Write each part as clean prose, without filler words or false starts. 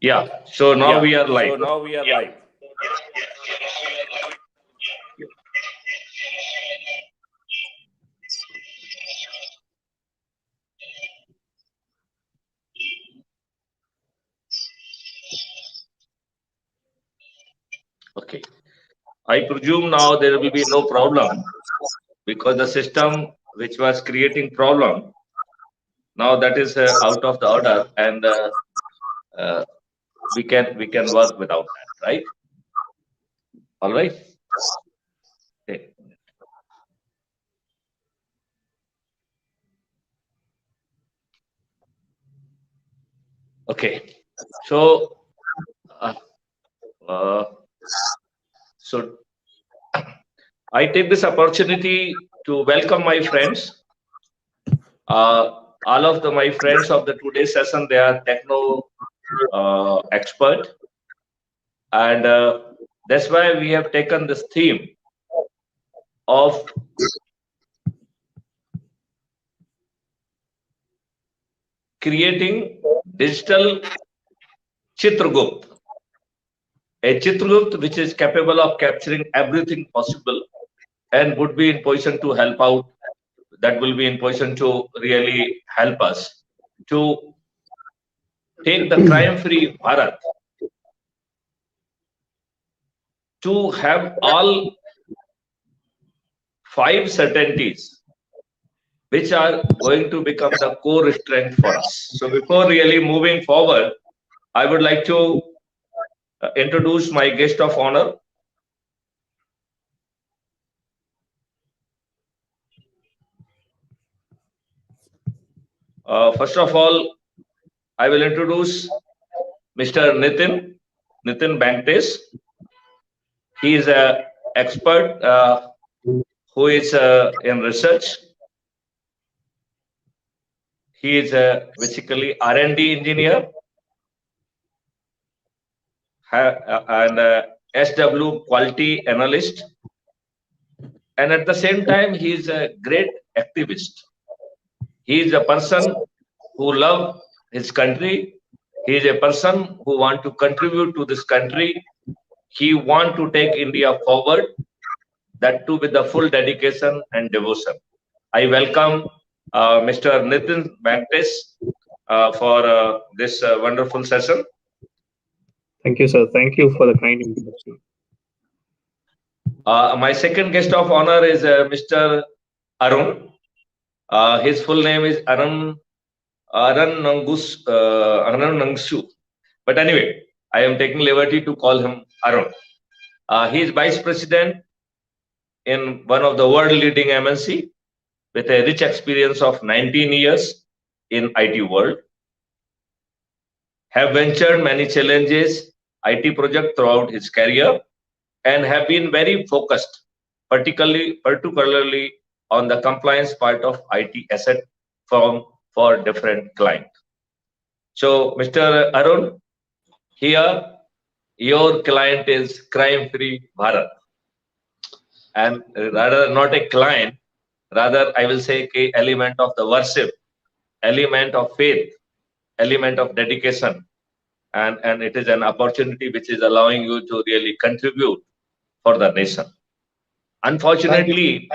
Yeah. So now we Yeah. are live. So now we are live. Okay. I presume now there will be no problem because the system which was creating problem now that is out of the order, and uh, we can work without that, right? All right. Okay. Okay. So uh, uh, so I take this opportunity to welcome my friends. All of my friends of the today's session, they are techno expert, and that's why we have taken this theme of creating digital Chitragupt, a Chitragupt which is capable of capturing everything possible and would be in position to help out, that will be in position to really help us to take the crime-free Bharat, to have all five certainties which are going to become the core strength for us. So before really moving forward, I would like to introduce my guest of honor. First of all, I will introduce Mr. Nitin Banktes. He is an expert who is in research. He is basically R&D engineer and SW quality analyst. And at the same time, he is a great activist. He is a person who loves his country. He is a person who wants to contribute to this country. He wants to take India forward, that too with the full dedication and devotion. I welcome Mr. Nitin Banktes for this wonderful session. Thank you, sir. Thank you for the kind introduction. My second guest of honor is Mr. Arun. His full name is Arun Nangsu. But anyway, I am taking liberty to call him Arun. He is vice president in one of the world leading MNC with a rich experience of 19 years in IT world. Have ventured many challenges, IT projects throughout his career, and have been very focused, particularly on the compliance part of IT asset firm for different clients. So, Mr. Arun, here your client is crime-free Bharat, and rather not a client, rather I will say a element of the worship, element of faith, element of dedication, and it is an opportunity which is allowing you to really contribute for the nation. Unfortunately,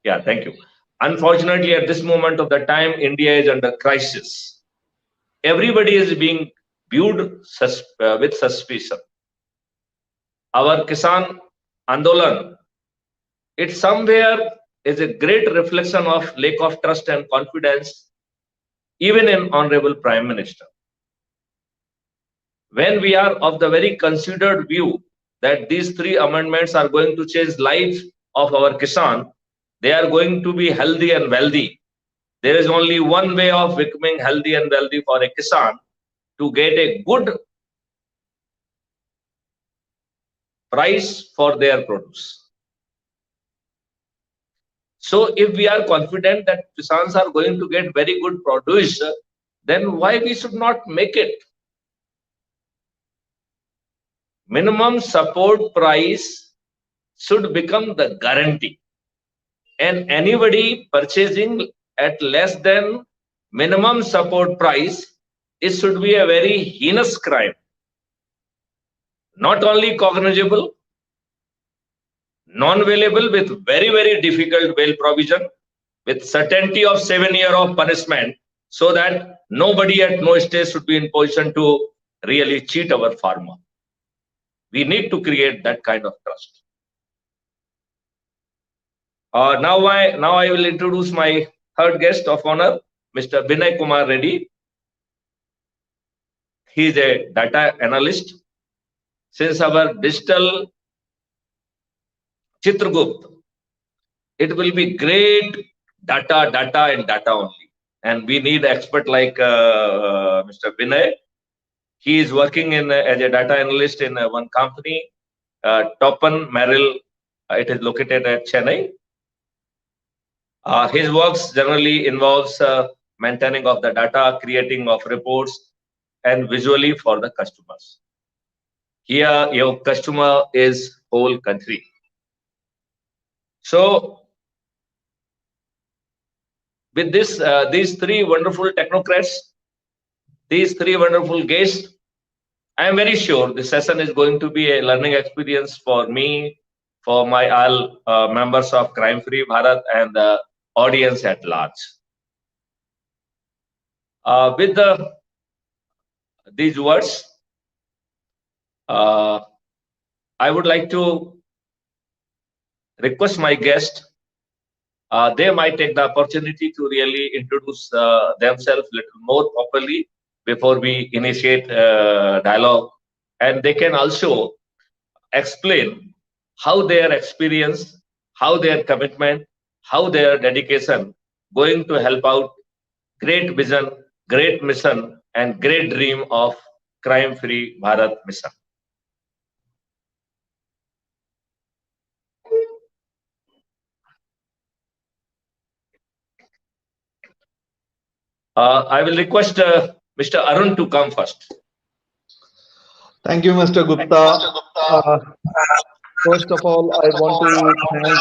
yeah, thank you. Unfortunately, at this moment of the time, India is under crisis. Everybody is being viewed with suspicion. Our Kisan Andolan, it somewhere is a great reflection of lack of trust and confidence, even in Honorable Prime Minister. When we are of the very considered view that these three amendments are going to change life of our Kisan, they are going to be healthy and wealthy. There is only one way of becoming healthy and wealthy for a Kisan, to get a good price for their produce. So if we are confident that Kisans are going to get very good produce, then why we should not make it? Minimum support price should become the guarantee, and anybody purchasing at less than minimum support price it should be a very heinous crime, not only cognizable, non-available with very, very difficult bail provision, with certainty of 7 years of punishment, so that nobody at no stage should be in position to really cheat our farmer. We need to create that kind of trust. Now I will introduce my third guest of honor, Mr. Vinay Kumar Reddy. He is a data analyst. Since our digital Chitragupt, it will be great data and data only. And we need expert like Mr. Vinay. He is working as a data analyst in one company, Toppen Merrill. It is located at Chennai. His works generally involves maintaining of the data, creating of reports, and visually for the customers. Here, your customer is whole country. So, with this, these three wonderful technocrats, these three wonderful guests, I am very sure this session is going to be a learning experience for me, for my all members of Crime Free Bharat and the audience at large. With these words, I would like to request my guest. They might take the opportunity to really introduce themselves a little more properly before we initiate dialogue, and they can also explain how their experience, how their commitment, how their dedication going to help out great vision, great mission, and great dream of Crime Free Bharat mission. I will request Mr. Arun to come first. Thank you, Mr. Gupta. First of all, I want to thank.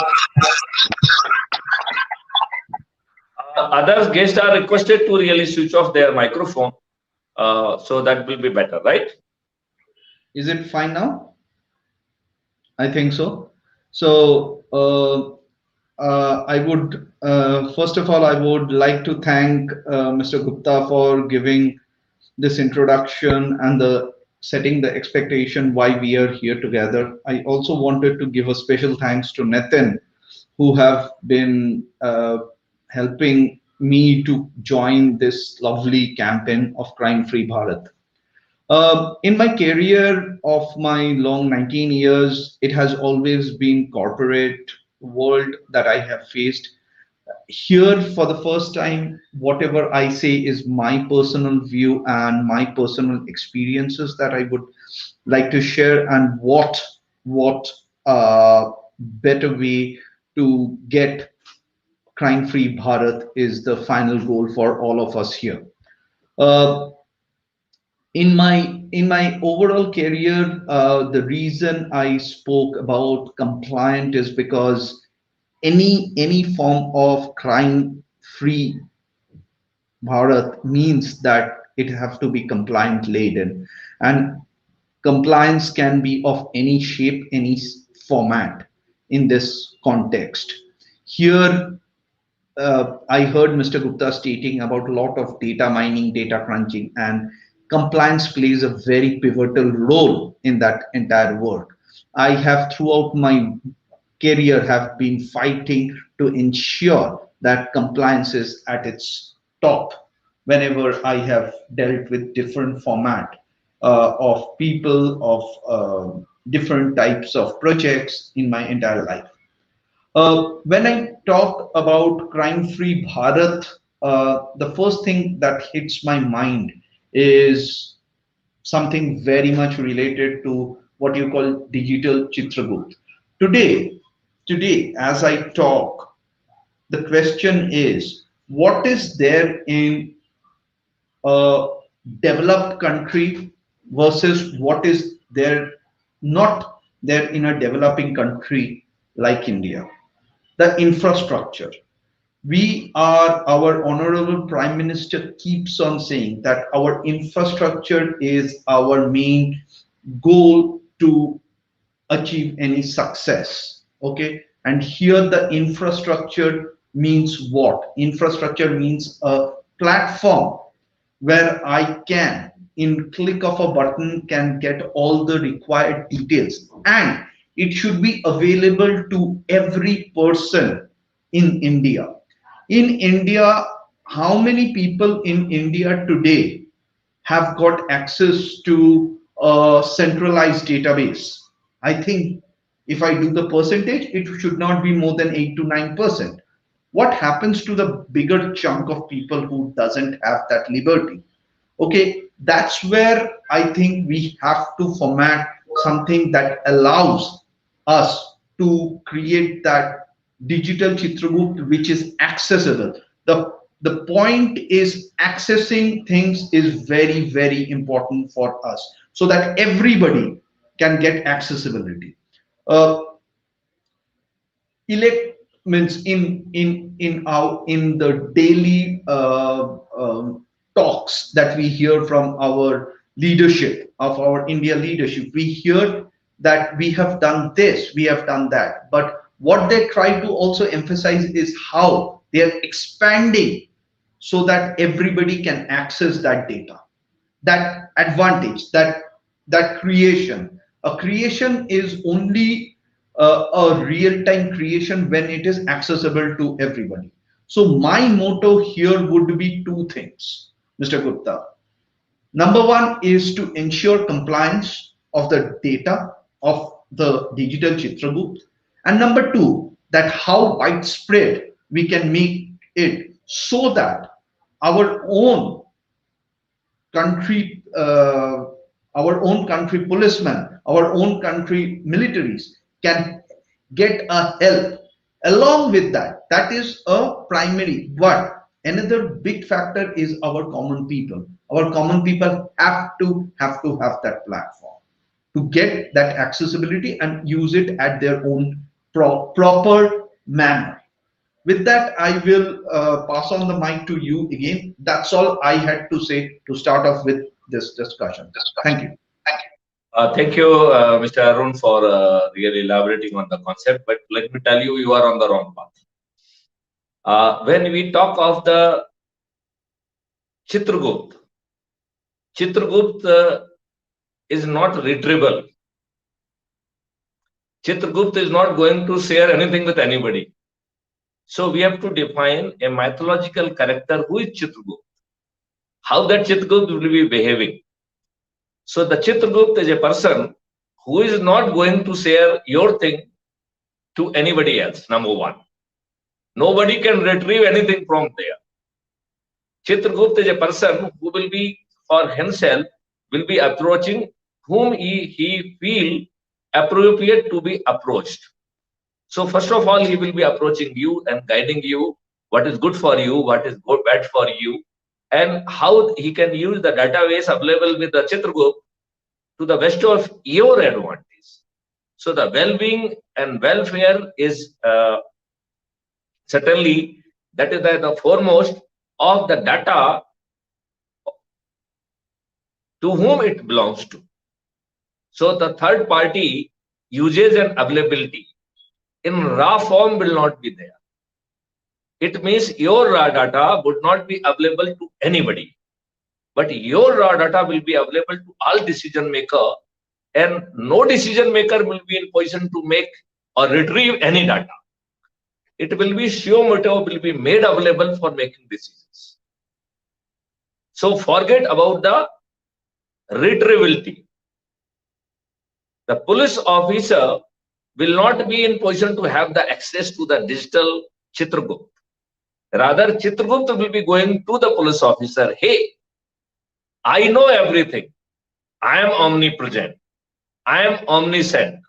Other guests are requested to really switch off their microphone, so that will be better, right? Is it fine now? I think so. So I would, first of all, I would like to thank Mr. Gupta for giving this introduction and setting the expectation why we are here together. I also wanted to give a special thanks to Nitin, who have been helping me to join this lovely campaign of Crime Free Bharat. In my career of my long 19 years, it has always been corporate world that I have faced. Here, for the first time, whatever I say is my personal view and my personal experiences that I would like to share, and what better way to get crime-free Bharat is the final goal for all of us here. In my overall career, the reason I spoke about compliant is because any form of crime-free Bharat means that it have to be compliant laden, and compliance can be of any shape, any format in this context. Here, I heard Mr. Gupta stating about a lot of data mining, data crunching, and compliance plays a very pivotal role in that entire work. I have throughout my career have been fighting to ensure that compliance is at its top whenever I have dealt with different format of people, of different types of projects in my entire life. When I talk about crime-free Bharat, the first thing that hits my mind is something very much related to what you call digital Chitragupt. Today, as I talk, the question is, what is there in a developed country versus what is there not there in a developing country like India? The infrastructure, our honorable Prime Minister keeps on saying that our infrastructure is our main goal to achieve any success. Okay, and here the infrastructure means what? Infrastructure means a platform where I can, in click of a button, can get all the required details, and it should be available to every person in India. In India, how many people in India today have got access to a centralized database? I think if I do the percentage, it should not be more than 8 to 9%. What happens to the bigger chunk of people who doesn't have that liberty? Okay, that's where I think we have to format something that allows us to create that digital Chitragut which is accessible. The point is accessing things is very, very important for us so that everybody can get accessibility. Uh, elect means in the daily talks that we hear from our leadership of our India leadership, we hear that we have done this, we have done that, but what they try to also emphasize is how they are expanding so that everybody can access that data, that advantage, that creation. A creation is only a real-time creation when it is accessible to everybody. So my motto here would be two things, Mr. Gupta. Number one is to ensure compliance of the data of the digital Chitragut, and number two, that how widespread we can make it so that our own country, policemen, our own country militaries can get a help. Along with that, that is a primary. But another big factor is our common people. Our common people have to have that platform to get that accessibility and use it at their own proper manner. With that, I will pass on the mic to you again. That's all I had to say to start off with this discussion. Thank you. Thank you, Mr. Arun, for really elaborating on the concept. But let me tell you, you are on the wrong path. When we talk of the Chitragut is not retrievable. Chitragut is not going to share anything with anybody. So we have to define a mythological character who is Chitragut, how that Chitragut will be behaving. So the Chitragut is a person who is not going to share your thing to anybody else, number one. Nobody can retrieve anything from there. Chitragut is a person who will be, for himself, will be approaching whom he feel appropriate to be approached. So first of all, he will be approaching you and guiding you what is good for you, what is good, bad for you, and how he can use the database available with the Chitragut to the best of your advantage. So the well-being and welfare is certainly, that is the foremost of the data to whom it belongs to. So the third party usage and availability in raw form will not be there. It means your raw data would not be available to anybody, but your raw data will be available to all decision maker, and no decision maker will be in position to make or retrieve any data. It will be suo motu will be made available for making decisions. So forget about the retrievability. The police officer will not be in position to have the access to the digital Chitragut. Rather, Chitragut will be going to the police officer. Hey, I know everything. I am omnipresent. I am omniscient.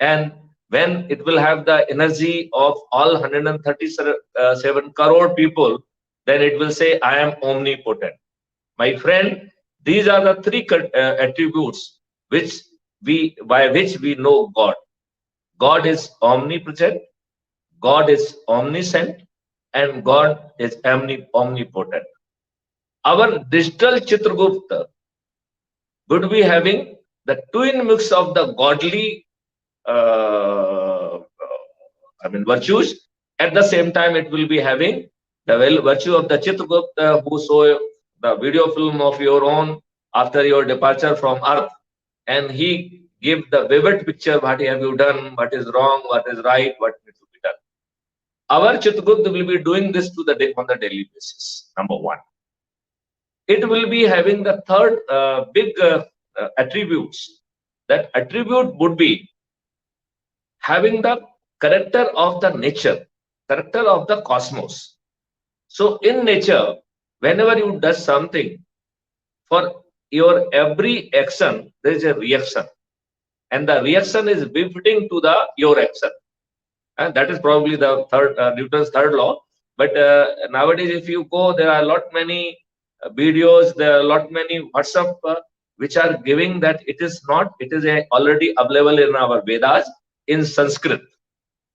And when it will have the energy of all 137 crore people, then it will say, I am omnipotent. My friend, these are the three attributes by which we know God. God is omnipresent, God is omniscient, and God is omnipotent. Our digital Chitragupta would be having the twin mix of the godly virtues. At the same time, it will be having the virtue of the Chitragupta, who saw the video film of your own after your departure from earth, and he give the vivid picture: what have you done, what is wrong, what is right, what needs to be done. Our Chitragupta will be doing this on the daily basis. Number one, it will be having the third big attributes. That attribute would be having the character of the nature, character of the cosmos. So in nature, whenever you do something, for your every action, there is a reaction. And the reaction is befitting to your action. And that is probably the third Newton's third law. But nowadays, if you go, there are a lot many videos, there are a lot many WhatsApp which are giving that it is already available in our Vedas in Sanskrit.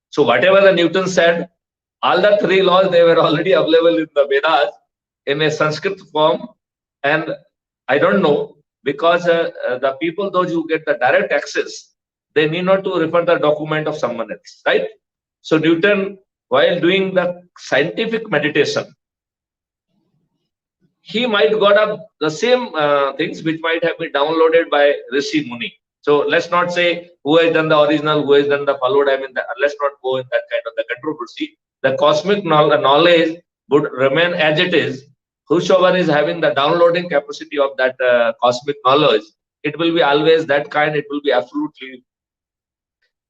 So whatever the Newton said, all the three laws, they were already available in the Vedas in a Sanskrit form. And I don't know, because the people, those who get the direct access, they need not to refer the document of someone else, right? So Newton, while doing the scientific meditation, he might got up the same things which might have been downloaded by Rishi Muni. So let's not say who has done the original, who has done the followed. I mean, let's not go in that kind of the controversy. The cosmic knowledge would remain as it is. Whosoever is having the downloading capacity of that cosmic knowledge, it will be always that kind. It will be absolutely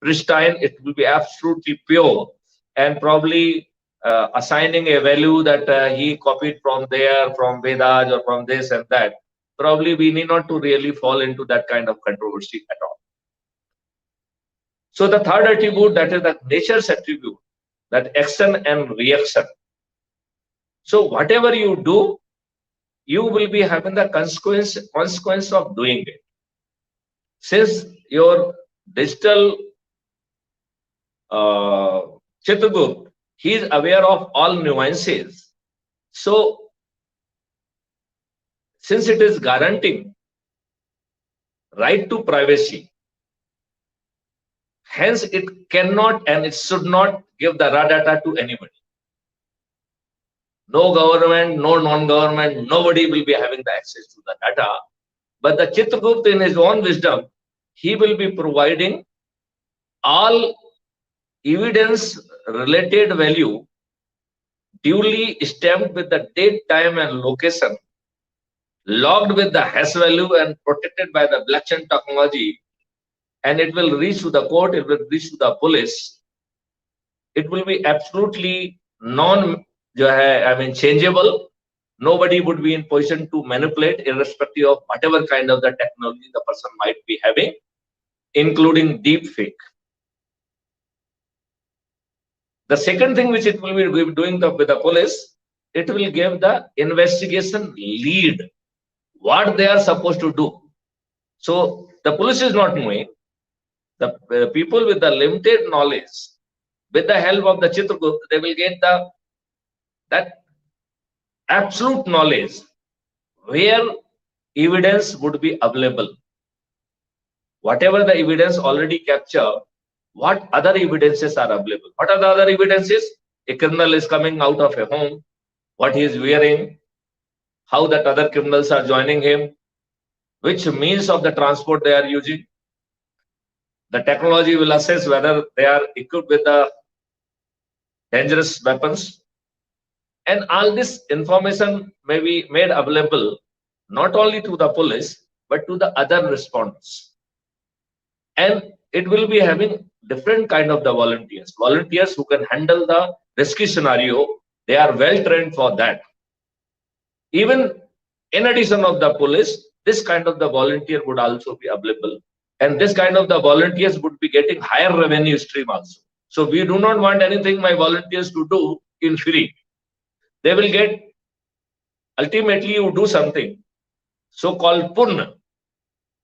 pristine. It will be absolutely pure, and probably assigning a value that he copied from there, from Vedas or from this and that. Probably we need not to really fall into that kind of controversy at all. So the third attribute, that is the nature's attribute, that action and reaction. So whatever you do, you will be having the consequence of doing it. Since your digital Chitragupta, he is aware of all nuances. So since it is guaranteeing right to privacy, hence it cannot and it should not give the raw data to anybody. No government, no non-government, nobody will be having the access to the data. But the Chitragupta, in his own wisdom, he will be providing all evidence related value duly stamped with the date, time and location, logged with the hash value and protected by the blockchain technology, and it will reach to the court, it will reach to the police. It will be absolutely changeable. Nobody would be in position to manipulate, irrespective of whatever kind of the technology the person might be having, including deep fake. The second thing which it will be doing with the police, it will give the investigation lead, what they are supposed to do. So the police is not knowing. The people with the limited knowledge, with the help of the Chitragupta, they will get that absolute knowledge where evidence would be available. Whatever the evidence already captured, what other evidences are available? What are the other evidences? A criminal is coming out of a home, what he is wearing, how that other criminals are joining him, which means of the transport they are using. The technology will assess whether they are equipped with the dangerous weapons. And all this information may be made available not only to the police, but to the other responders. And it will be having different kind of the volunteers. Volunteers who can handle the risky scenario. They are well trained for that. Even in addition of the police, this kind of the volunteer would also be available. And this kind of the volunteers would be getting higher revenue stream also. So we do not want anything my volunteers to do in free. They will get, ultimately you do something, so-called Punna.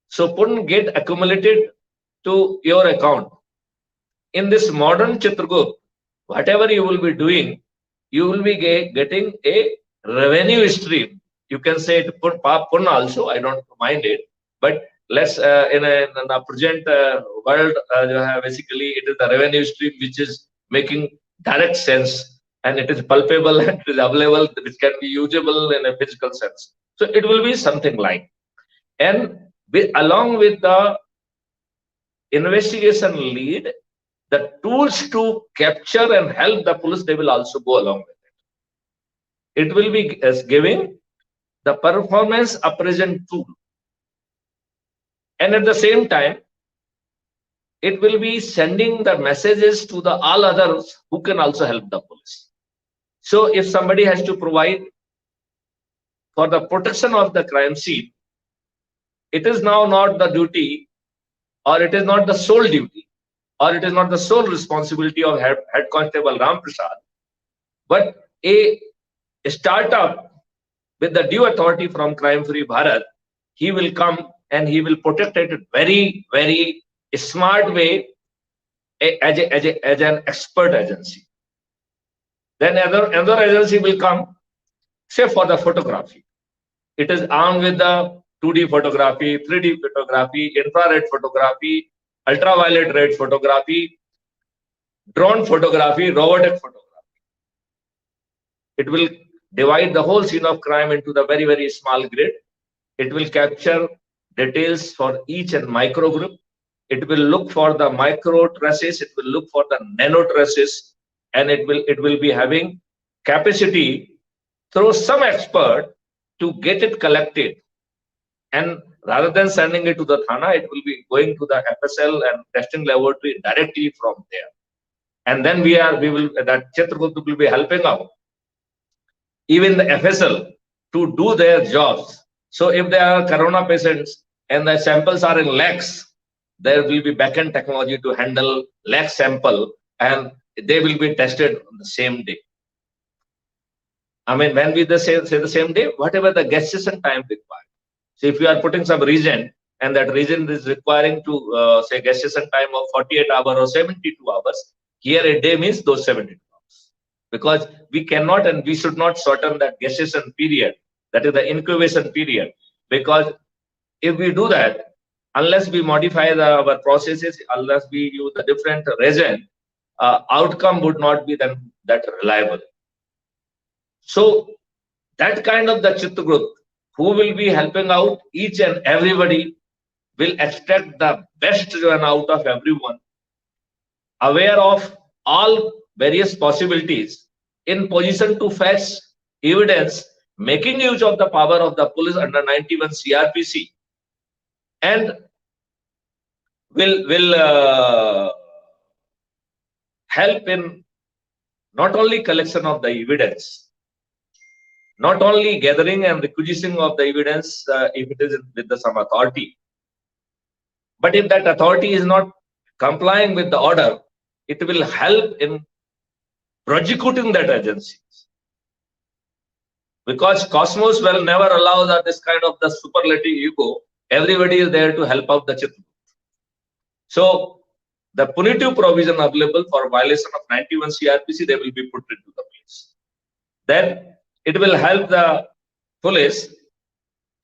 So Punna get accumulated to your account. In this modern Chitragupta, whatever you will be doing, you will be getting a revenue stream. You can say it Punna also, I don't mind it, but let's in a present world, basically it is the revenue stream which is making direct sense, and it is palpable and it is available, which can be usable in a physical sense. So it will be something like, and along with the investigation lead, the tools to capture and help the police, they will also go along with it. It will be as giving the performance appraisal tool, and at the same time, it will be sending the messages to the all others who can also help the police. So if somebody has to provide for the protection of the crime scene, it is now not the duty, or it is not the sole duty, or it is not the sole responsibility of Head Constable Ram Prasad, but a startup with the due authority from Crime Free Bharat, he will come and he will protect it very, very smart way as an expert agency. Then another agency will come, say for the photography. It is armed with the 2D photography, 3D photography, infrared photography, ultraviolet red photography, drone photography, robotic photography. It will divide the whole scene of crime into the very, very small grid. It will capture details for each and micro group. It will look for the micro traces. It will look for the nano traces, and it will be having capacity through some expert to get it collected. And rather than sending it to the Thana, it will be going to the FSL and testing laboratory directly from there. And then that Chitragupta will be helping out even the FSL to do their jobs. So if there are corona patients and the samples are in lakhs, there will be backend technology to handle lakh sample, and they will be tested on the same day. I mean, when we say the same day, whatever the gestation time required. So if you are putting some region, and that region is requiring to say gestation time of 48 hours or 72 hours, here a day means those 72 hours. Because we cannot and we should not shorten that gestation period, that is the incubation period. Because if we do that, unless we modify our processes, unless we use a different resin, outcome would not be then that reliable. So that kind of the Chitragupta, who will be helping out each and everybody, will extract the best out of everyone, aware of all various possibilities, in position to fetch evidence, making use of the power of the police under 91 CRPC, and will help in not only collection of the evidence, not only gathering and requisitioning of the evidence if it is with some authority, but if that authority is not complying with the order, it will help in prosecuting that agency. Because Cosmos will never allow that this kind of the superlative ego. Everybody is there to help out the Chitragupta. So the punitive provision available for violation of 91 CRPC, they will be put into the place. Then it will help the police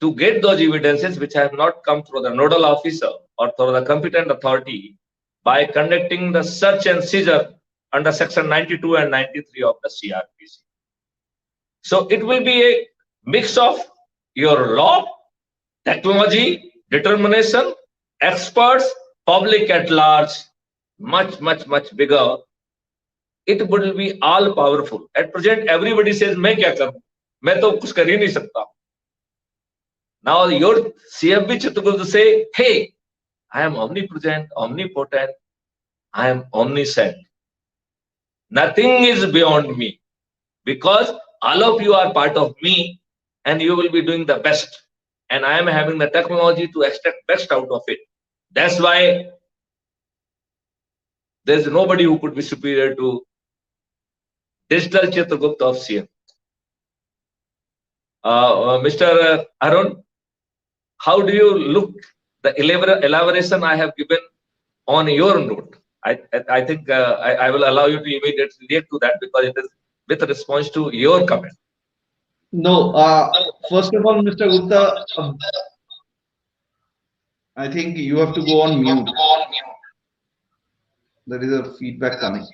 to get those evidences which have not come through the nodal officer or through the competent authority by conducting the search and seizure under section 92 and 93 of the CRPC. So it will be a mix of your law, technology, determination, experts, public at large, much bigger. It will be all powerful. At present, everybody says, "मैं क्या करूं? मैं तो कुछ कर ही नहीं सकता." Now your CFB Chitragupta say, "Hey, I am omnipresent, omnipotent, I am omniscient. Nothing is beyond me, because all of you are part of me, and you will be doing the best. And I am having the technology to extract best out of it. That's why there's nobody who could be superior to digital Chitragupta of CM." Mr. Arun, how do you look the elaboration I have given on your note? I think I will allow you to immediately react to that, because it is with response to your comment. No, first of all, Mr. Gupta, I think you have to go on mute. There is a feedback coming.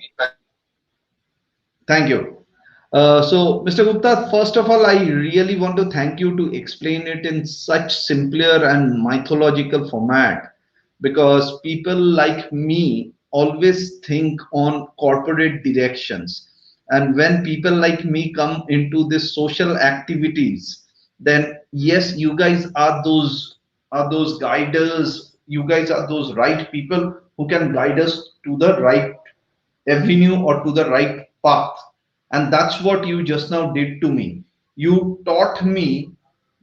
Thank you. So, Mr. Gupta, first of all, I really want to thank you to explain it in such simpler and mythological format, because people like me always think on corporate directions. And when people like me come into this social activities, then yes, you guys are those guiders. You guys are those right people who can guide us to the right avenue or to the right path. And that's what you just now did to me. You taught me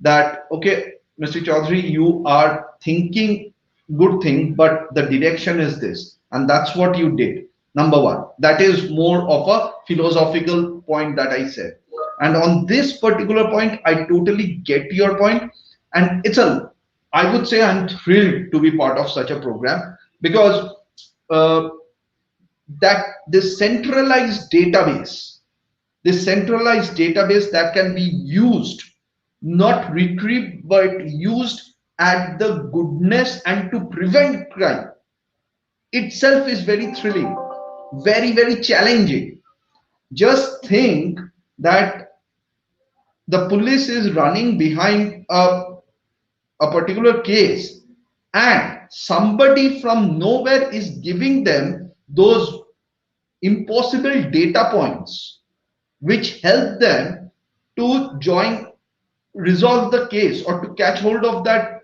that, okay, Mr. Chaudhary, you are thinking good thing, but the direction is this. And that's what you did. Number one, that is more of a philosophical point that I said. And on this particular point, I totally get your point. And I would say I'm thrilled to be part of such a program, because uh, that this centralized database that can be used, not retrieved, but used at the goodness and to prevent crime itself is very thrilling, very, very challenging. Just think that the police is running behind a particular case, and somebody from nowhere is giving them those impossible data points which help them to resolve the case, or to catch hold of that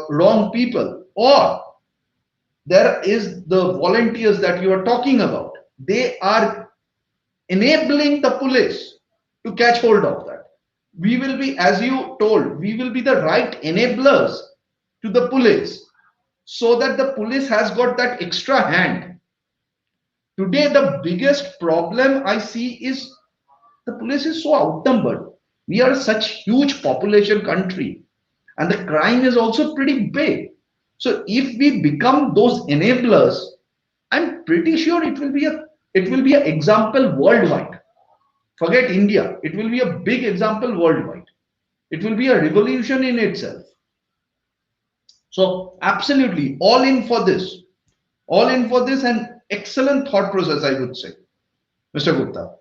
wrong people. Or there is the volunteers that you are talking about. They are enabling the police to catch hold of that. We will be, as you told, we will be the right enablers to the police, so that the police has got that extra hand. Today, the biggest problem I see is the police is so outnumbered. We are such huge population country, and the crime is also pretty big. So if we become those enablers, I'm pretty sure it will be an example worldwide. Forget India. It will be a big example worldwide. It will be a revolution in itself. So absolutely all in for this. All in for this, and excellent thought process, I would say, Mr. Gupta.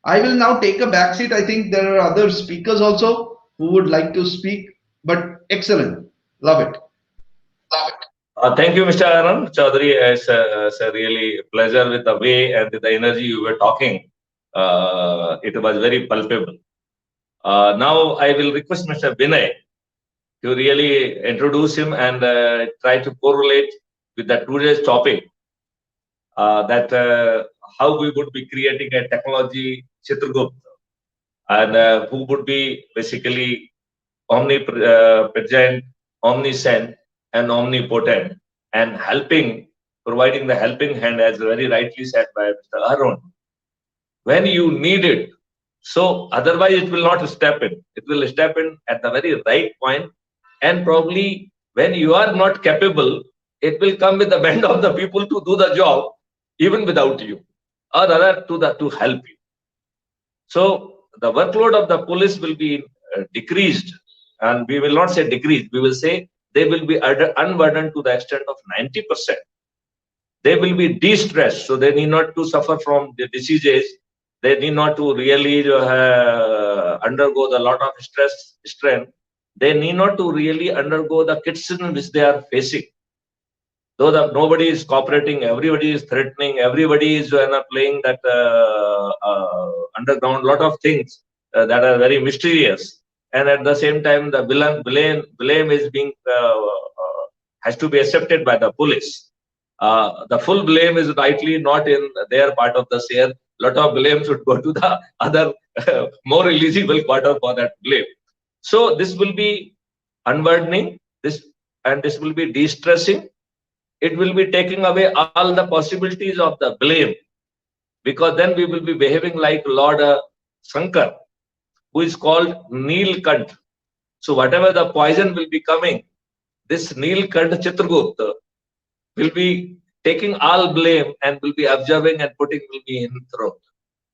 I will now take a back seat. I think there are other speakers also who would like to speak, but excellent. Love it. Thank you, Mr. Anand Chaudhary. It's a really pleasure with the way and with the energy you were talking. It was very palpable. Now I will request Mr. Vinay to really introduce him and try to correlate with the today's topic, that how we would be creating a technology Chitragupta, and who would be basically omnipresent, omniscient, and omnipotent, and providing the helping hand, as very rightly said by Mr. Arun, when you need it. So otherwise it will not step in. It will step in at the very right point, and probably when you are not capable, it will come with the band of the people to do the job, even without you, or rather to help you. So the workload of the police will be decreased, and we will not say decreased, we will say they will be unburdened to the extent of 90%. They will be de-stressed, so they need not to suffer from the diseases. They need not to really undergo the lot of strain. They need not to really undergo the criticism which they are facing. Though nobody is cooperating, everybody is threatening, everybody is playing that underground lot of things that are very mysterious. And at the same time, the blame is being has to be accepted by the police. The full blame is rightly not in their part of the share. Lot of blame should go to the other more eligible quarter for that blame. So this will be unburdening, this will be de-stressing. It will be taking away all the possibilities of the blame, because then we will be behaving like Lord Shankar, who is called Neelkant. So whatever the poison will be coming, this Neelkant Chitragupta will be taking all blame and will be observing and putting will be in throat.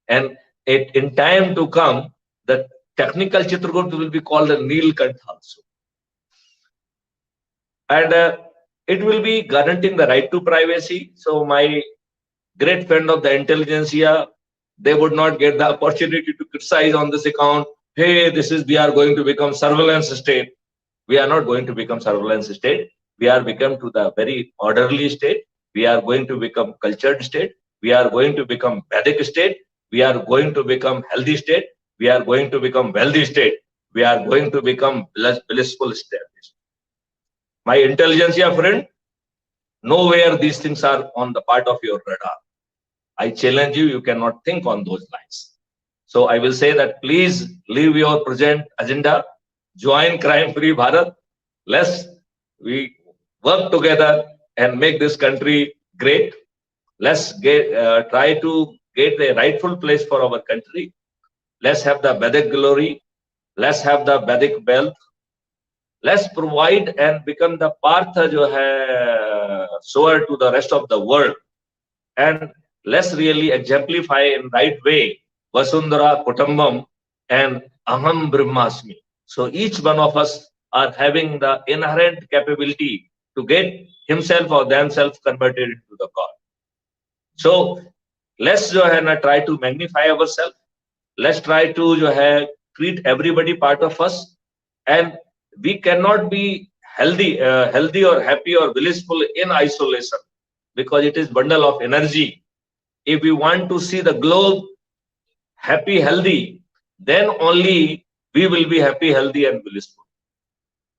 And in time to come, the technical Chitrakoot will be called a Neelkant also. And it will be guaranteeing the right to privacy. So my great friend of the intelligentsia, they would not get the opportunity to criticize on this account. Hey, we are going to become surveillance state. We are not going to become surveillance state. We are become to the very orderly state. We are going to become cultured state. We are going to become Vedic state. We are going to become healthy state. We are going to become wealthy state. We are going to become blissful state. My intelligentsia friend, nowhere these things are on the part of your radar. I challenge you, you cannot think on those lines. So I will say that please leave your present agenda, join Crime Free Bharat. Let's we work together and make this country great. Let's try to get the rightful place for our country. Let's have the Vedic glory. Let's have the Vedic wealth. Let's provide and become the Partha jo hai, sower to the rest of the world. And let's really exemplify in right way Vasundhara Kutumbam and Aham Brahmasmi. So each one of us are having the inherent capability to get himself or themselves converted into the God. So let's try to magnify ourselves. Let's try to treat everybody part of us, and we cannot be healthy or happy or blissful in isolation, because it is bundle of energy. If we want to see the globe happy, healthy, then only we will be happy, healthy, and blissful.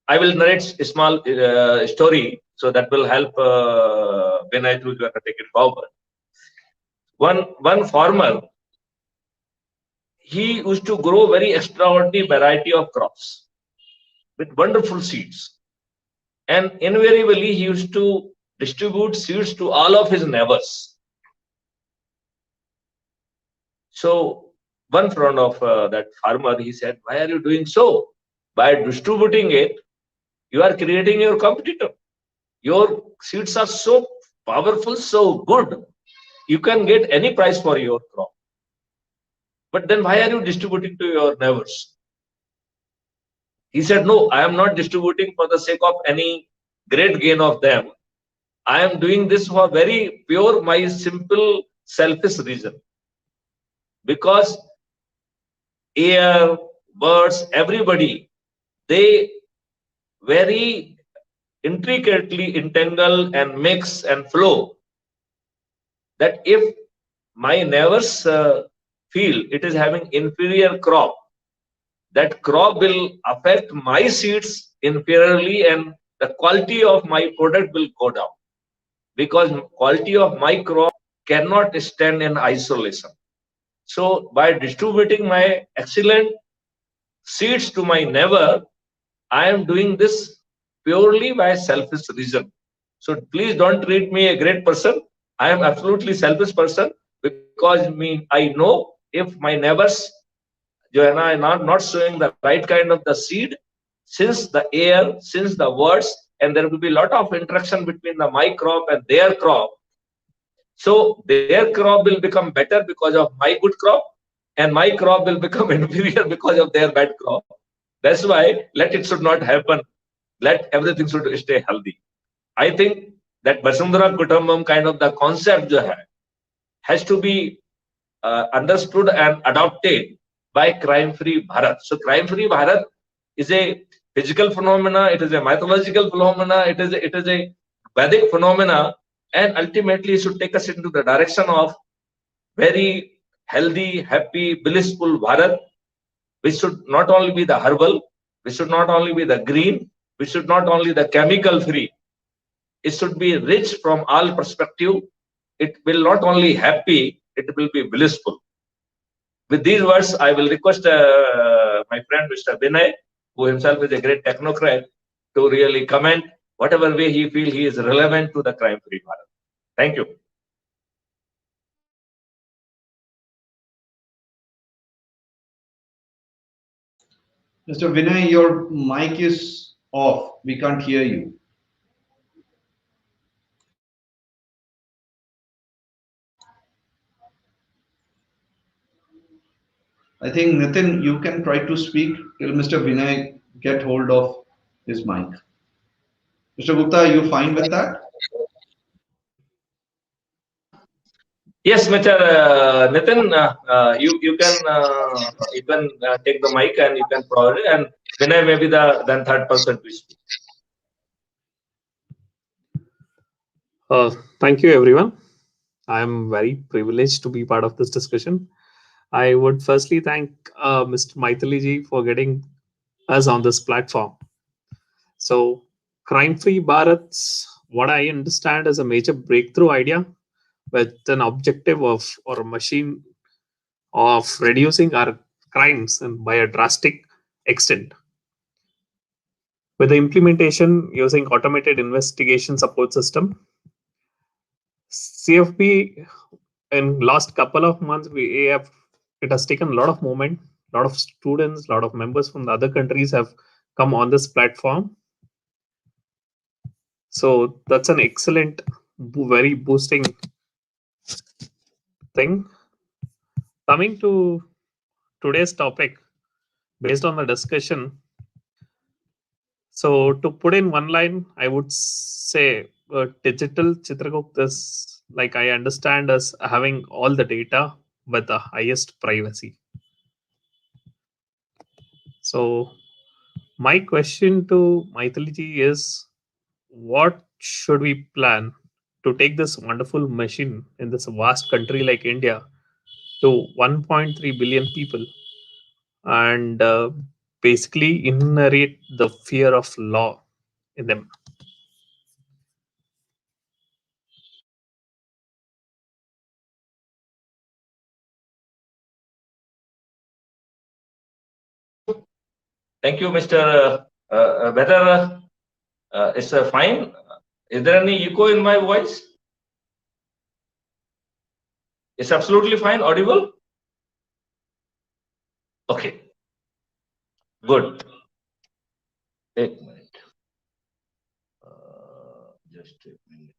I will narrate a small story, so that will help Vinay to take it forward. One farmer, he used to grow very extraordinary variety of crops with wonderful seeds, and invariably he used to distribute seeds to all of his neighbors. So one friend of that farmer, he said, why are you doing so? By distributing it, you are creating your competitor. Your seeds are so powerful, so good. You can get any price for your crop. But then why are you distributing to your neighbors? He said, no, I am not distributing for the sake of any great gain of them. I am doing this for very pure, my simple, selfish reason. Because air, birds, everybody, they very intricately entangle and mix and flow, that if my neighbors feel it is having inferior crop, that crop will affect my seeds inferiorly, and the quality of my product will go down, because quality of my crop cannot stand in isolation. So by distributing my excellent seeds to my neighbor, I am doing this purely by selfish reason. So please don't treat me a great person. I am absolutely selfish person, because I know if my neighbors are not showing the right kind of the seed, since the air, since the words, and there will be a lot of interaction between my crop and their crop. So their crop will become better because of my good crop, and my crop will become inferior because of their bad crop. That's why it should not happen. Let everything should stay healthy. I think that Vasundhara Kutumbam kind of the concept has to be understood and adopted by Crime Free Bharat. So Crime Free Bharat is a physical phenomena, it is a mythological phenomena, it is a Vedic phenomena, and ultimately it should take us into the direction of very healthy, happy, blissful Bharat, which should not only be the herbal, which should not only be the green, which should not only the chemical free. It should be rich from all perspective. It will not only happy, it will be blissful. With these words, I will request my friend Mr. Vinay, who himself is a great technocrat, to really comment whatever way he feels he is relevant to the Crime Free Bharat. Thank you. Mr. Vinay, your mic is off. We can't hear you. I think Nitin, you can try to speak till Mr. Vinay get hold of his mic. Mr. Gupta, are you fine with that? Yes, Mr. Nitin, you can take the mic and you can provide it, and Vinay may be the then third person to speak. Thank you, everyone. I am very privileged to be part of this discussion. I would firstly thank Mr. Maithili ji for getting us on this platform. So, Crime Free Bharat's what I understand is a major breakthrough idea with an objective of or a machine of reducing our crimes and by a drastic extent. With the implementation using automated investigation support system, CFB in last couple of months we have it has taken a lot of moment. A lot of students, a lot of members from the other countries have come on this platform. So that's an excellent, very boosting thing. Coming to today's topic, based on the discussion, so to put in one line, I would say digital Chitragupta is like I understand as having all the data with the highest privacy. So my question to Maithili is, what should we plan to take this wonderful machine in this vast country like India to 1.3 billion people and basically inherit the fear of law in them? Thank you, Mr. Whether it's fine? Is there any echo in my voice? It's absolutely fine, audible? Okay, good. एक minute. Just a minute.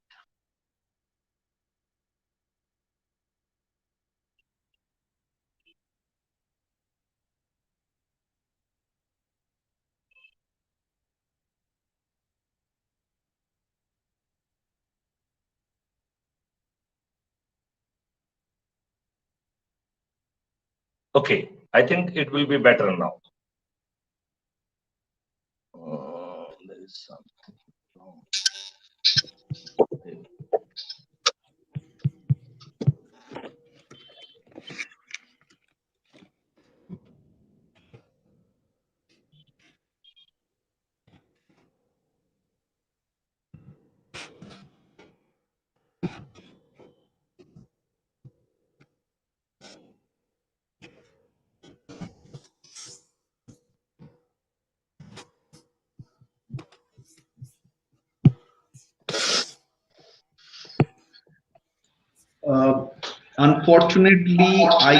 Okay, I think it will be better now. There is something wrong. Unfortunately, I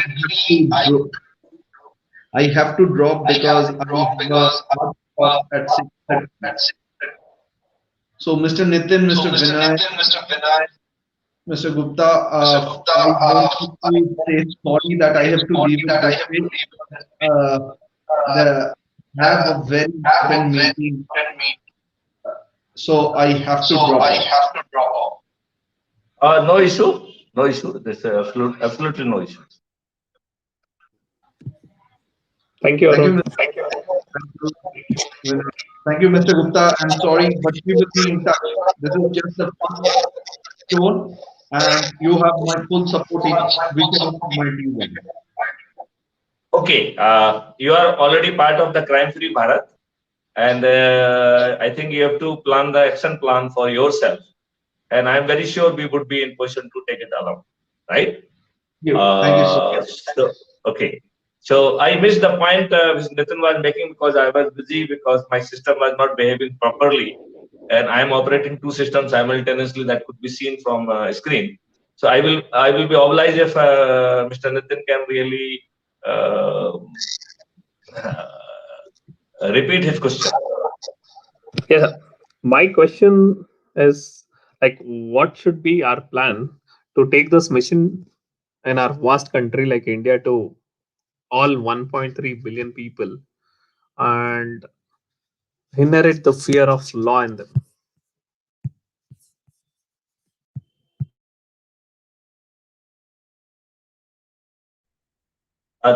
have to drop because I have a hard stop at 6:30. So, Mr. Nitin, Mr. Vinay, Mr. Gupta, I want to say sorry that I have to leave it this way. The have a very important meeting, so I have to drop off. No issue. No issue. There's absolutely no issue. Thank you, Arun. Thank you. Thank you, Mr. Gupta. I'm sorry, but we will be in touch. This is just the first stone, and you have my full support in reaching out to my team. Okay, you are already part of the Crime Free Bharat, and I think you have to plan the action plan for yourself. And I'm very sure we would be in position to take it along, right? Thank you so much. So, okay. So I missed the point which Nitin was making because I was busy because my system was not behaving properly, and I am operating two systems simultaneously that could be seen from screen. So I will be obliged if Mr. Nitin can really repeat his question. Yeah, my question is like, what should be our plan to take this mission in our vast country like India to all 1.3 billion people and inherit the fear of law in them.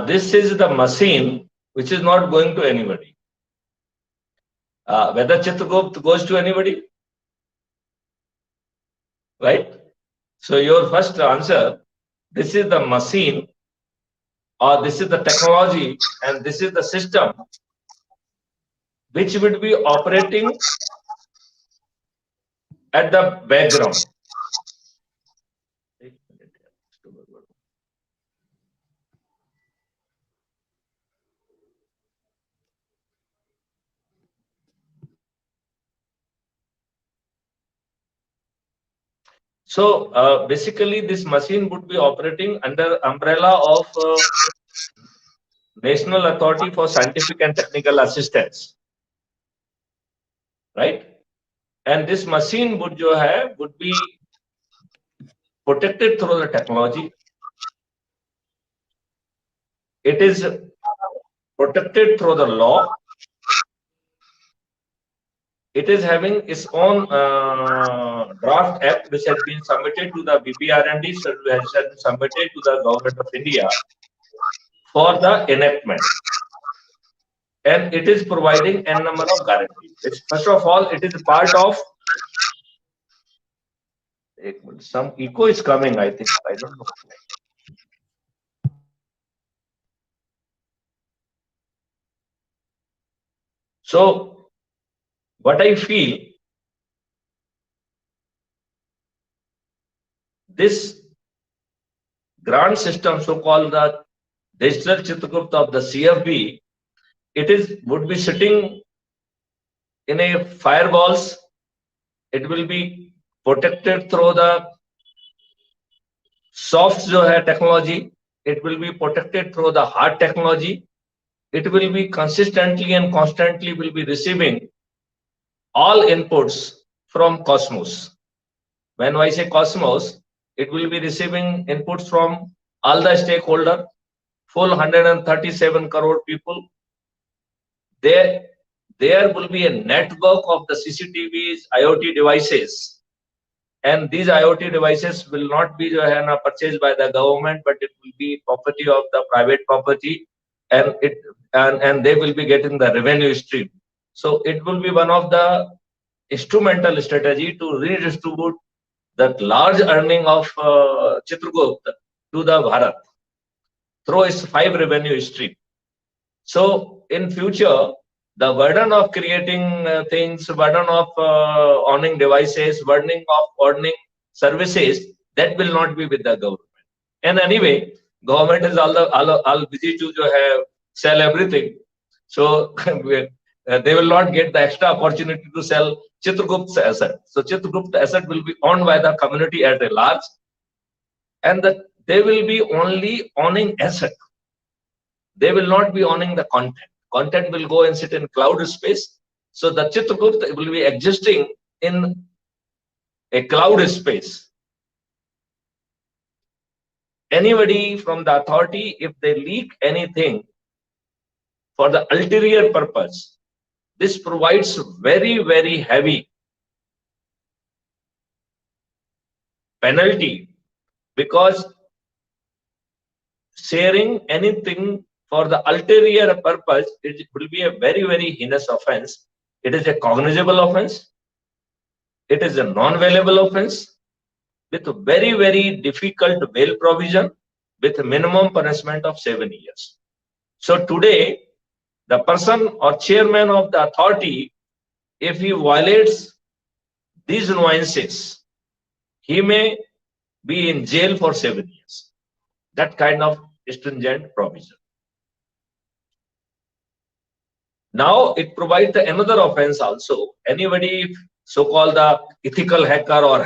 This is the machine which is not going to anybody. Whether Chitragupt goes to anybody, right? So your first answer, this is the machine, or this is the technology, and this is the system which would be operating at the background. So basically, this machine would be operating under umbrella of National Authority for Scientific and Technical Assistance, right? And this machine would be protected through the technology. It is protected through the law. It is having its own draft act which has been submitted to the BPRND, so has been submitted to the Government of India for the enactment. And it is providing a number of guarantees. First of all, it is part of, some echo is coming, I think, I don't know. So what I feel, this grant system, so-called the digital Chitragupt of the CFB, would be sitting in a firewalls. It will be protected through the soft technology. It will be protected through the hard technology. It will be consistently and constantly will be receiving all inputs from Cosmos. When I say Cosmos, it will be receiving inputs from all the stakeholders, full 137 crore people. There will be a network of the CCTVs, IoT devices, and these IoT devices will not be purchased by the government, but it will be property of the private property, and they will be getting the revenue stream. So it will be one of the instrumental strategy to redistribute that large earning of Chitragupt to the Bharat through its 5 revenue stream. So in future, the burden of creating things, burden of owning devices, burden of owning services, that will not be with the government. And anyway, government is all busy to sell everything. So they will not get the extra opportunity to sell Chitragupt's asset. So Chitragupt's asset will be owned by the community at a large, and they will be only owning asset. They will not be owning the content. Content will go and sit in cloud space. So the Chitragupt will be existing in a cloud space. Anybody from the authority, if they leak anything for the ulterior purpose, this provides very, very heavy penalty, because sharing anything for the ulterior purpose, it will be a very, very heinous offense. It is a cognizable offense. It is a non-bailable offense with a very, very difficult bail provision with a minimum punishment of 7 years. So today, the person or chairman of the authority, if he violates these nuances, he may be in jail for 7 years. That kind of stringent provision. Now it provides another offense also. Anybody, so-called the ethical hacker or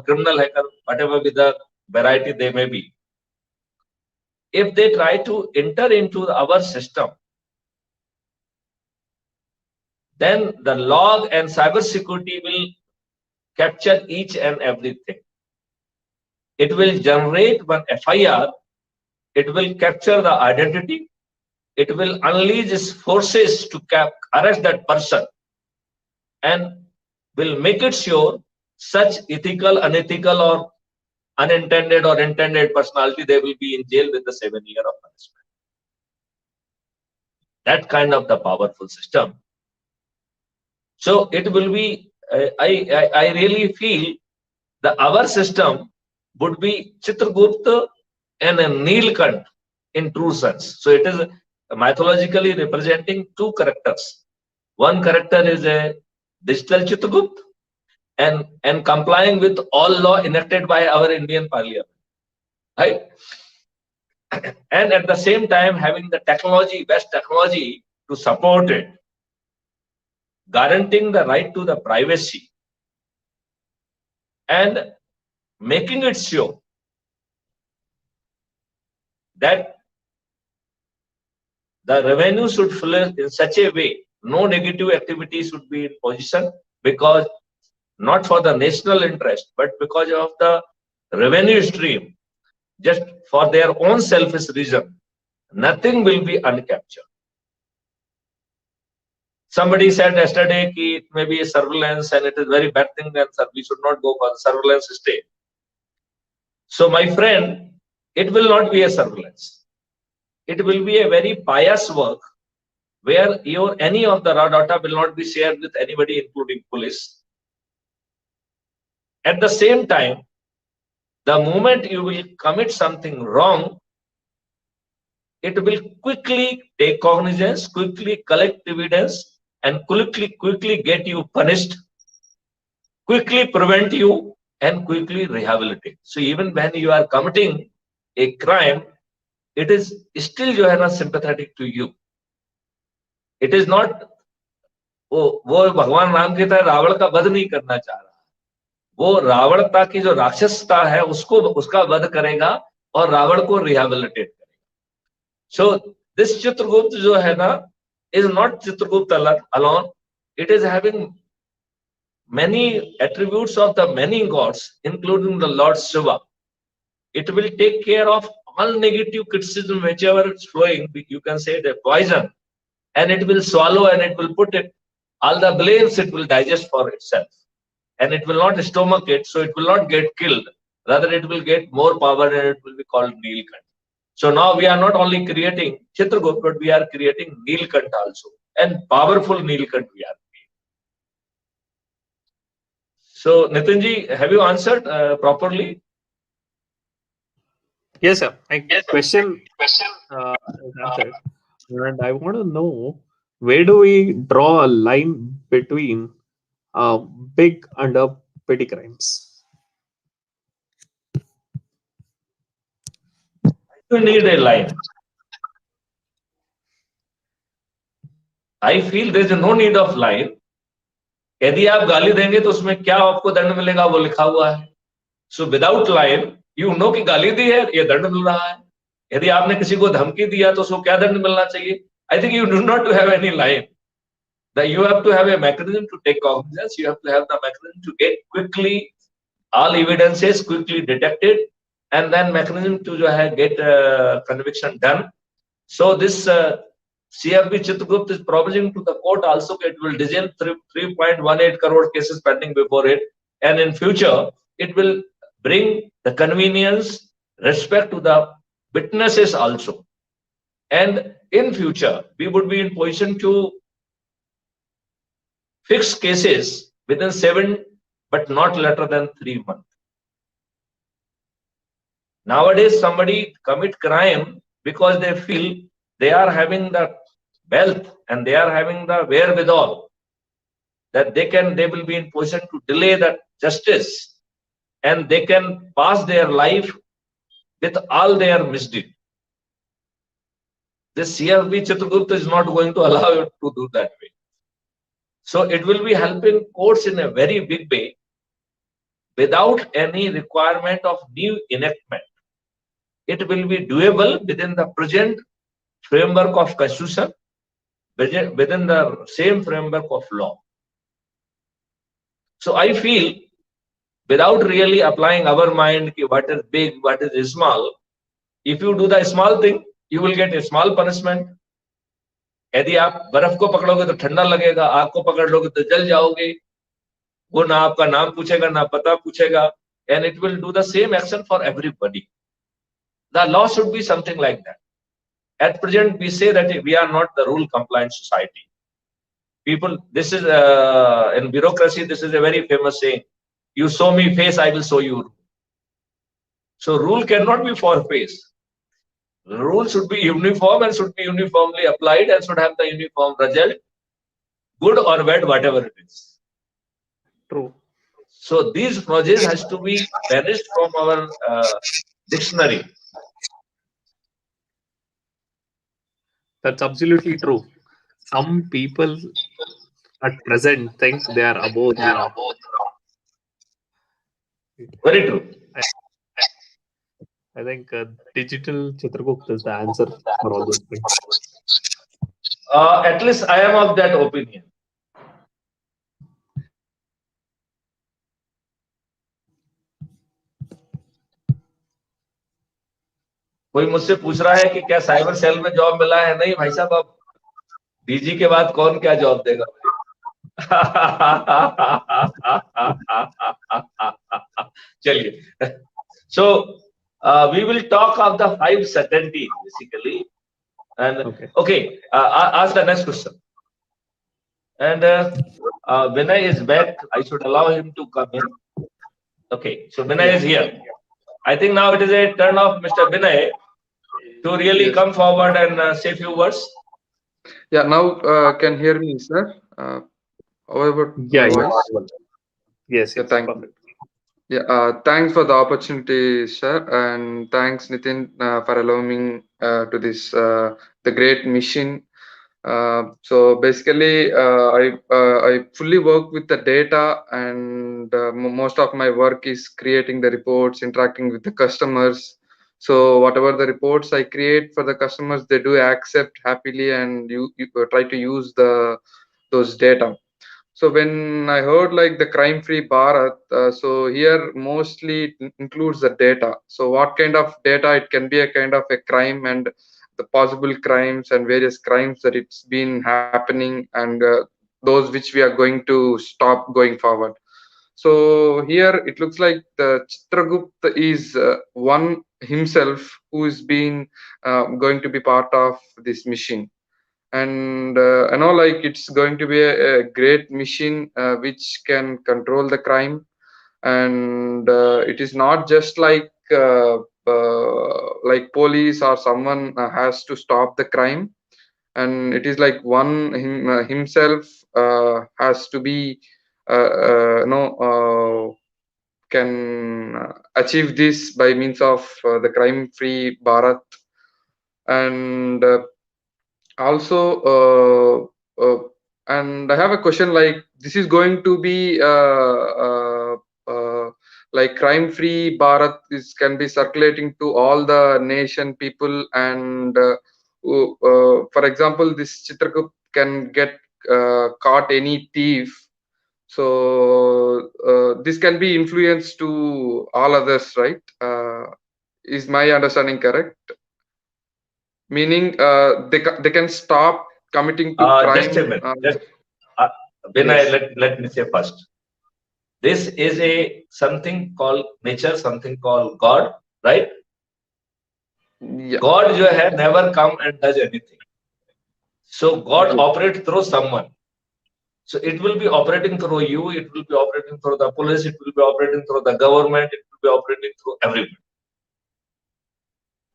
criminal hacker, whatever with the variety they may be, if they try to enter into our system, then the log and cybersecurity will capture each and everything. It will generate one FIR. It will capture the identity. it will unleash its forces to arrest that person, and will make it sure such ethical, unethical, or unintended or intended personality, they will be in jail with the 7 years of punishment. That kind of the powerful system. So it will be, I really feel that our system would be Chitragupta and a Nilkant in true sense. So it is mythologically representing two characters. One character is a digital Chitragupta and complying with all law enacted by our Indian Parliament, right? And at the same time having the technology, best technology to support it, guaranteeing the right to the privacy and making it sure that the revenue should flow in such a way, no negative activity should be in position, because not for the national interest, but because of the revenue stream, just for their own selfish reason, nothing will be uncaptured. Somebody said yesterday that it may be a surveillance and it is very bad thing, and we should not go for the surveillance state. So my friend, it will not be a surveillance. It will be a very pious work where any of the raw data will not be shared with anybody, including police. At the same time, the moment you will commit something wrong, it will quickly take cognizance, quickly collect evidence, and quickly get you punished, quickly prevent you, and quickly rehabilitate. So even when you are committing a crime, it is still not sympathetic to you. It is not, वो भगवान राम की तरह रावण का वध नहीं करना चाह रहा, वो रावणता की जो राक्षसता है उसका वध करेगा और रावण को रिहैबिलिटेट करेगा. So this Chitragupta जो है ना, is not Chitragupta alone. It is having many attributes of the many gods, including the Lord Shiva. It will take care of all negative criticism, whichever it's flowing. You can say the poison, and it will swallow, and it will put it all the blames. It will digest for itself, and it will not stomach it, so it will not get killed. Rather, it will get more power, and it will be called Nilkant. So now we are not only creating Chitragupta, but we are creating Nilkant also, and powerful Nilkant we are. So Nitinji, have you answered properly? Yes, sir. My question is answered. And I want to know, where do we draw a line between big and petty crimes? You need a line. I feel there is no need of line. यदि आप गाली देंगे तो उसमें क्या आपको दंड मिलेगा, वो लिखा हुआ है. So without line, you know कि गाली दी है, ये दंड मिल रहा है. यदि आपने किसी को धमकी दिया तो उसको क्या दंड मिलना चाहिए? I think you do not have any line. That you have to have a mechanism to take cognizance. You have to have the mechanism to get quickly all evidences quickly detected, and then mechanism to get conviction done. So this CFB Chitragupta is proposing to the court also that it will design 3.18 crore cases pending before it, and in future it will bring the convenience, respect to the witnesses also, and in future we would be in position to fix cases within 7 but not later than 3 months. Nowadays somebody commit crime because they feel they are having the wealth and they are having the wherewithal that they will be in position to delay that justice, and they can pass their life with all their misdeed. This CFB Chitragupta is not going to allow you to do that way. So it will be helping courts in a very big way without any requirement of new enactment. It will be doable within the present framework of constitution, within the same framework of law. So I feel, without really applying our mind what is big, what is small, if you do the small thing, you will get a small punishment. यदि आप बर्फ को पकड़ोगे तो ठंडा लगेगा, आग को पकड़ लोगे तो जल जाओगे। वो ना आपका नाम पूछेगा ना पता पूछेगा, and it will do the same action for everybody. The law should be something like that. At present, we say that we are not the rule compliant society. People, this is in bureaucracy, this is a very famous saying: "You show me face, I will show you rule." So rule cannot be for face. The rule should be uniform and should be uniformly applied and should have the uniform result, good or bad, whatever it is. True. So these phrases has to be banished from our dictionary. That's absolutely true. Some people at present think they are above the law. Very true. I think digital Chitragupta is the answer for all those things. At least I am of that opinion. कोई मुझसे पूछ रहा है कि क्या cyber cell में job मिला है? नहीं भाई साहब, अब डीजी के बाद कौन क्या जॉब देगा? चलिए, so we will talk of the 5 certainty basically, and okay, ask the next question. And Vinay is back. I should allow him to come in. Okay, so Vinay is here. I think now it is a turn of Mr. Vinay to really come forward and say a few words. Yeah, now can hear me, sir. However, Yes. Yeah, thank you. Yeah, thanks for the opportunity, sir, and thanks, Nitin, for allowing me to this the great mission. So basically, I fully work with the data, and most of my work is creating the reports, interacting with the customers. So whatever the reports I create for the customers, they do accept happily, and you try to use those data. So when I heard like the crime-free Bharat, so here mostly it includes the data. So what kind of data? It can be a kind of a crime and the possible crimes and various crimes that it's been happening, and those which we are going to stop going forward. So here it looks like the Chitragupta is one himself who is being going to be part of this mission. And I know like it's going to be a great machine which can control the crime, and it is not just like police or someone has to stop the crime, and it is like himself has to be can achieve this by means of the crime-free Bharat. And also and I have a question, like this is going to be like crime-free Bharat can be circulating to all the nation people, and for example, this Chitragupt can get caught any thief. So this can be influenced to all others, right? Is my understanding correct? Meaning they can stop committing to crime. Just a minute. Vinay, let me say first. This is a something called nature, something called God, right? Yeah. God जो है never come and does anything. So God operates through someone. So it will be operating through you. It will be operating through the police. It will be operating through the government. It will be operating through everyone.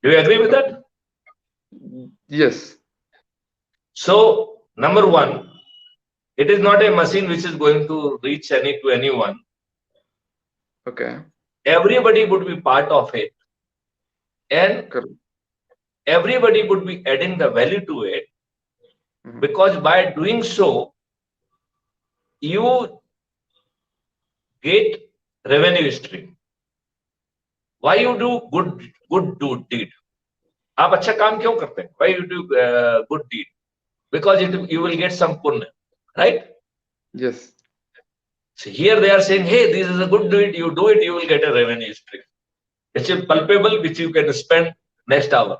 Do you agree with that? Yes. So number one, it is not a machine which is going to reach to anyone. Okay. Everybody would be part of it, and everybody would be adding the value to it, because by doing so, you get revenue stream. Why you do good deed? आप अच्छा काम क्यों करते हैं? Why you do good deed? Because you will get some punya, right? Yes. So here they are saying, hey, this is a good deed. You do it, you will get a revenue stream. It's a palpable which you can spend next hour.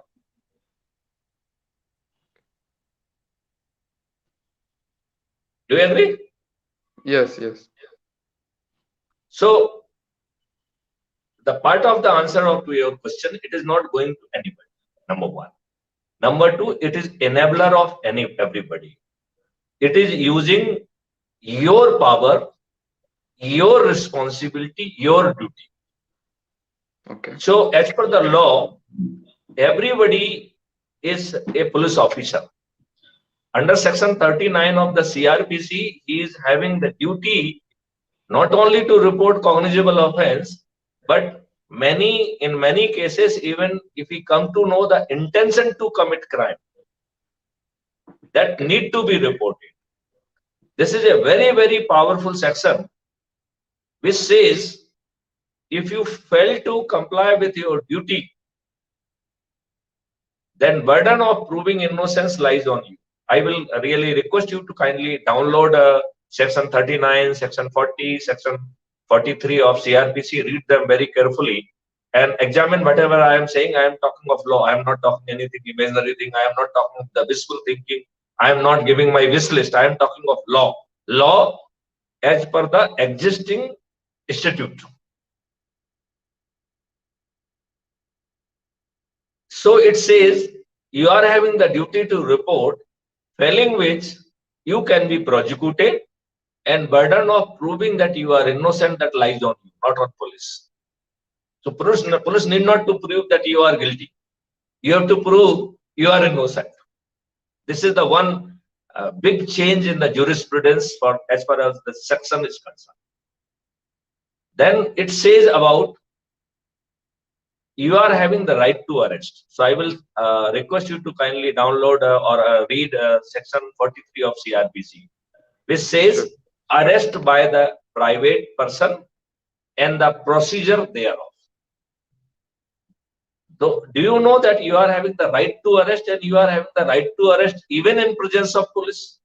Do you agree? Yes, yes. So the part of the answer to your question, it is not going to anybody. Number one. Number two, it is enabler of everybody. It is using your power, your responsibility, your duty. Okay. So as per the law, everybody is a police officer. Under section 39 of the CRPC, he is having the duty not only to report cognizable offense, but in many cases, even if we come to know the intention to commit crime, that need to be reported. This is a very, very powerful section, which says if you fail to comply with your duty, then burden of proving innocence lies on you. I will really request you to kindly download section 39, section 40, section 43 of CRPC, read them very carefully and examine whatever I am saying. I am talking of law. I am not talking anything imaginary thing. I am not talking of the wishful thinking. I am not giving my wish list. I am talking of law. Law as per the existing statute. So it says you are having the duty to report, failing which you can be prosecuted, and burden of proving that you are innocent that lies on you, not on police. So police need not to prove that you are guilty. You have to prove you are innocent. This is the one big change in the jurisprudence for as far as the section is concerned. Then it says about you are having the right to arrest. So I will request you to kindly download or read section 43 of CRPC, which says arrest by the private person and the procedure thereof. So, do you know that you are having the right to arrest and you are having the right to arrest even in presence of police?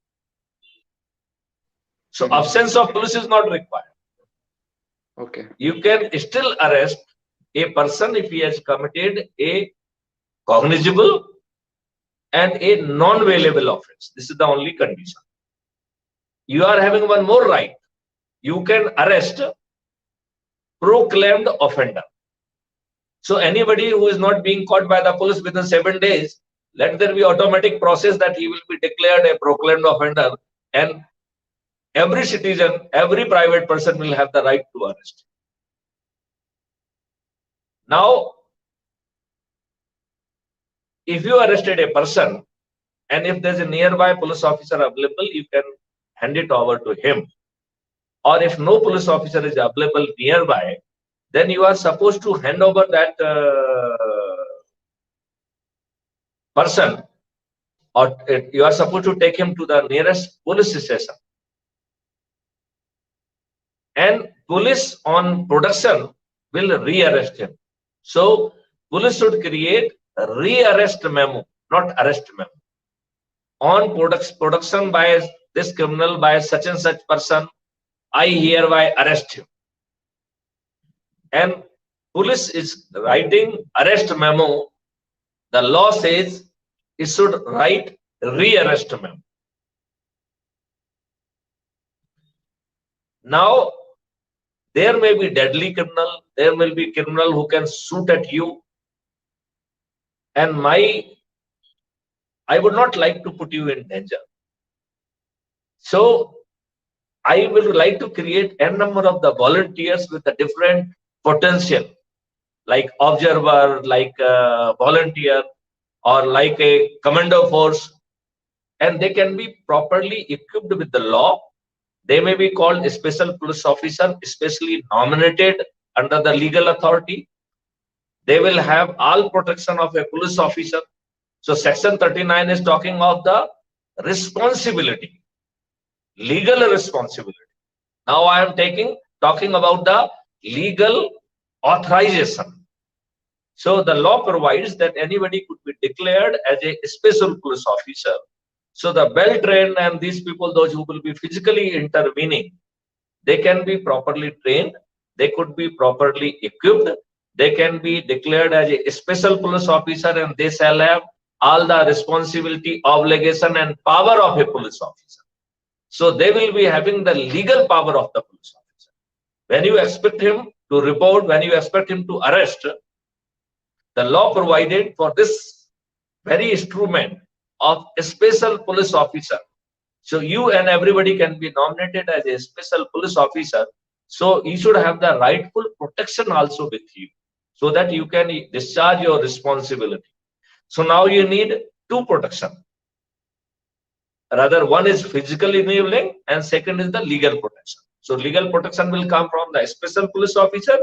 So absence of police is not required. Okay. You can still arrest a person if he has committed a cognizable and a non-bailable offense. This is the only condition. You are having one more right. You can arrest proclaimed offender. So anybody who is not being caught by the police within 7 days, let there be automatic process that he will be declared a proclaimed offender, and every citizen, every private person will have the right to arrest. Now, if you arrested a person and if there's a nearby police officer available, you can hand it over to him. Or if no police officer is available nearby, then you are supposed to hand over that person, or you are supposed to take him to the nearest police station. And police on production will re-arrest him. So police should create a re-arrest memo, not arrest memo. On production by this criminal by such and such person, I hereby arrest him. And police is writing arrest memo. The law says it should write re-arrest memo. Now, there may be deadly criminal, there will be criminal who can shoot at you. And I would not like to put you in danger. So I will like to create a number of the volunteers with a different potential, like observer, like a volunteer, or like a commando force, and they can be properly equipped with the law. They may be called a special police officer, especially nominated under the legal authority. They will have all protection of a police officer. So section 39 is talking of the responsibility, legal responsibility. Now I am talking about the legal authorization. So the law provides that anybody could be declared as a special police officer. So the well-trained and these people, those who will be physically intervening, they can be properly trained, they could be properly equipped, they can be declared as a special police officer, and they shall have all the responsibility, obligation, and power of a police officer. So they will be having the legal power of the police officer. When you expect him to report, when you expect him to arrest, the law provided for this very instrument of a special police officer. So you and everybody can be nominated as a special police officer. So you should have the rightful protection also with you, so that you can discharge your responsibility. So now you need two protection. Rather, one is physical enabling and second is the legal protection. So legal protection will come from the special police officer,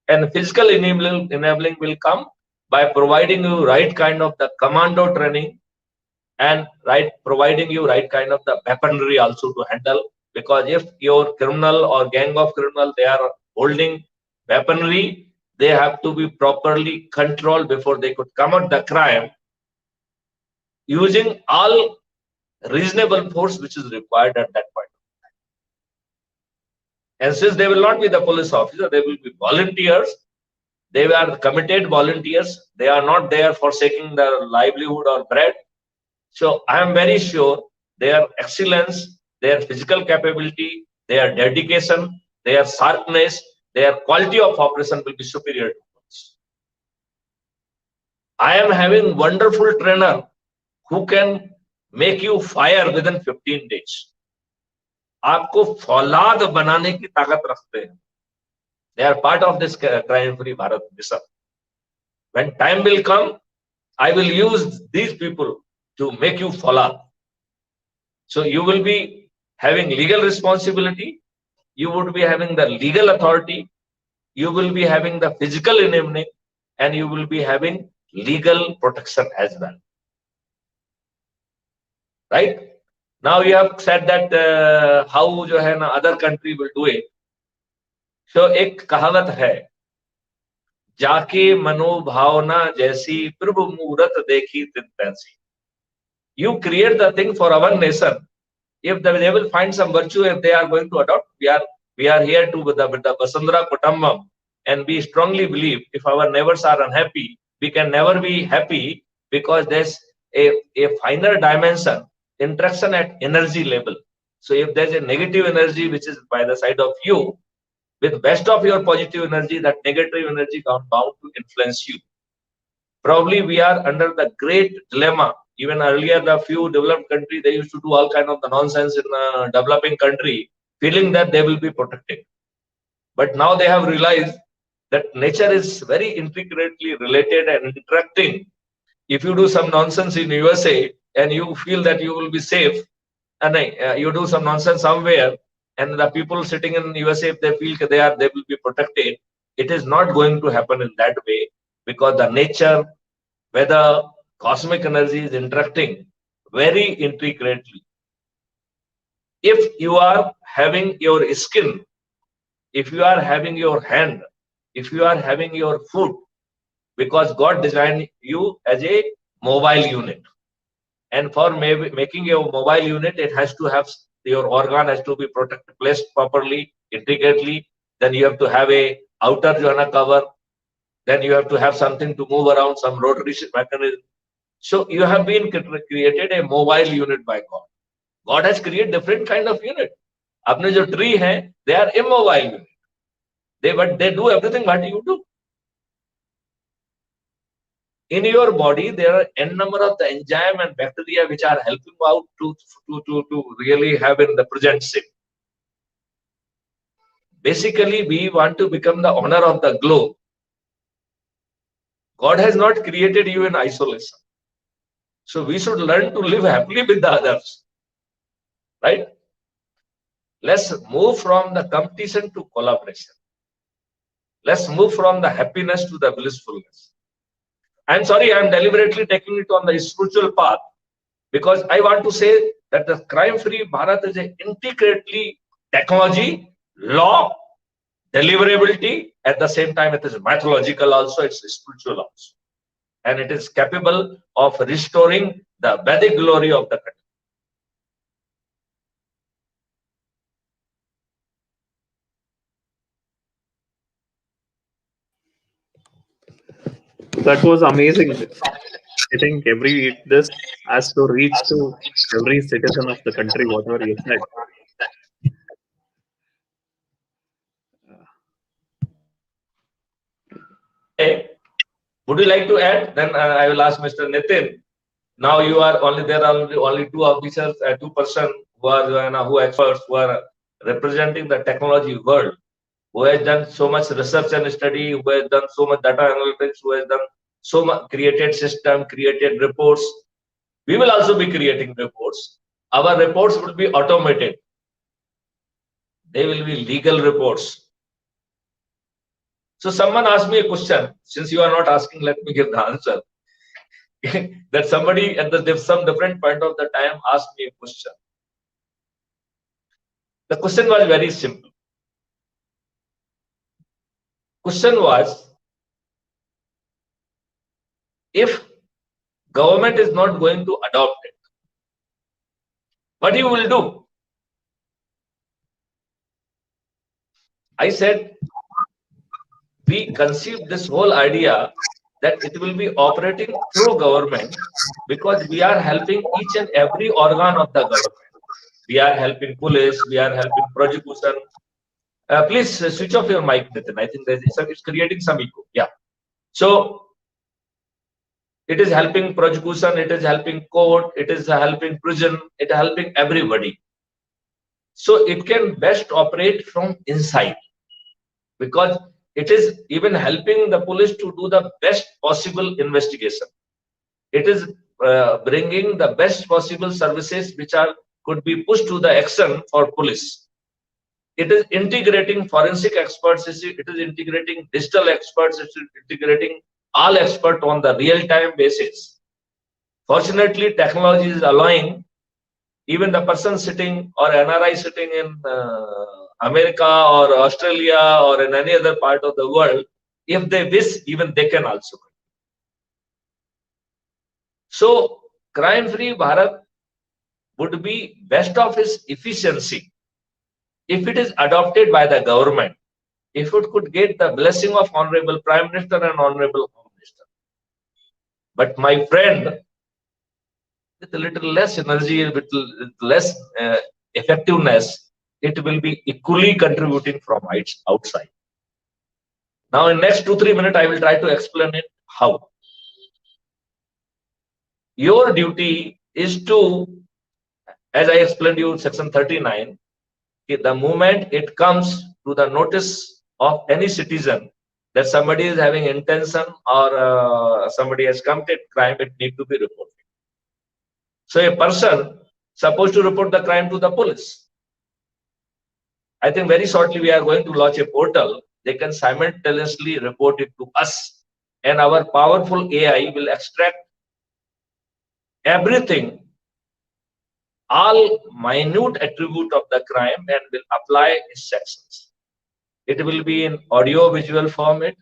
and physical enabling will come by providing you right kind of the commando training and providing you right kind of the weaponry also to handle. Because if your criminal or gang of criminal, they are holding weaponry, they have to be properly controlled before they could commit the crime, using all reasonable force which is required at that point. And since they will not be the police officer, they will be volunteers. They are committed volunteers. They are not there forsaking their livelihood or bread. So I am very sure their excellence, their physical capability, their dedication, their sharpness, their quality of operation will be superior to us. I am having wonderful trainer who can make you fire within 15 days. आपको फौलाद बनाने की ताकत रखते हैं. They are part of this crime-free Bharat mission. When time will come, I will use these people to make you faulat. So you will be having legal responsibility, you would be having the legal authority, you will be having the physical enabling, and you will be having legal protection as well. Right? Now you have said that how जो है ना other country will do it. So एक कहावत है, जाके मनोभावना जैसी प्रभु मूरत देखी तिन तैसी. You create the thing for our nation. If they will find some virtue, if they are going to adopt, we are here to with the Vasundhara Kutumbam, and we strongly believe if our neighbors are unhappy, we can never be happy, because there's a finer dimension, interaction at energy level. So if there's a negative energy which is by the side of you, with best of your positive energy, that negative energy bound to influence you. Probably we are under the great dilemma. Even earlier, the few developed countries, they used to do all kind of the nonsense in a developing country, feeling that they will be protected. But now they have realized that nature is very intricately related and interacting. If you do some nonsense in USA and you feel that you will be safe, and you do some nonsense somewhere, and the people sitting in USA, if they feel they will be protected, it is not going to happen in that way, because the nature, weather, cosmic energy is interacting very intricately. If you are having your skin, if you are having your hand, if you are having your foot, because God designed you as a mobile unit, and for making a mobile unit, it has to have, your organ has to be protected, placed properly, intricately. Then you have to have a outer cover. Then you have to have something to move around, some rotary mechanism. So you have been created a mobile unit by God. God has created different kind of unit. अपने जो tree हैं, they are immobile unit. But they do everything what you do. In your body, there are n number of the enzyme and bacteria which are helping out to really have in the present shape. Basically, we want to become the owner of the globe. God has not created you in isolation. So we should learn to live happily with the others. Right? Let's move from the competition to collaboration. Let's move from the happiness to the blissfulness. I'm sorry, I'm deliberately taking it on the spiritual path, because I want to say that the crime-free Bharat is a intricately technology, law, deliverability. At the same time, it is mythological also, it's spiritual also. And it is capable of restoring the Vedic glory of the country. That was amazing. I think this has to reach to every citizen of the country, whatever you said. Hey, would you like to add? Then I will ask Mr. Nitin. Now you are only there are only two officers, two person who are who experts who are representing the technology world, who has done so much research and study, who has done so much data analytics, who has done so much created system, created reports. We will also be creating reports. Our reports will be automated. They will be legal reports. So someone asked me a question. Since you are not asking, let me give the answer. That somebody at some different point of the time asked me a question. The question was very simple. Question was, if government is not going to adopt it, what you will do? I said, we conceived this whole idea that it will be operating through government, because we are helping each and every organ of the government. We are helping police, we are helping prosecution. Please switch off your mic, Nitin. I think it's creating some echo. Yeah. So it is helping prosecution, it is helping court, it is helping prison, it is helping everybody. So it can best operate from inside, because it is even helping the police to do the best possible investigation. It is bringing the best possible services which could be pushed to the action for police. It is integrating forensic experts, it is integrating digital experts, it is integrating all experts on the real-time basis. Fortunately, technology is allowing even the person sitting or NRI sitting in America or Australia or in any other part of the world, if they wish, even they can also. So, crime-free Bharat would be best of its efficiency if it is adopted by the government, if it could get the blessing of Honorable Prime Minister and Honorable Home Minister. But my friend, with a little less energy, with less effectiveness, it will be equally contributing from outside. Now, in next 2-3 minutes, I will try to explain it how. Your duty is to, as I explained you, Section 39, the moment it comes to the notice of any citizen that somebody is having intention or somebody has committed crime, it needs to be reported. So a person supposed to report the crime to the police. I think very shortly we are going to launch a portal. They can simultaneously report it to us, and our powerful AI will extract everything, all minute attribute of the crime, and will apply its sections. It will be in audio visual format.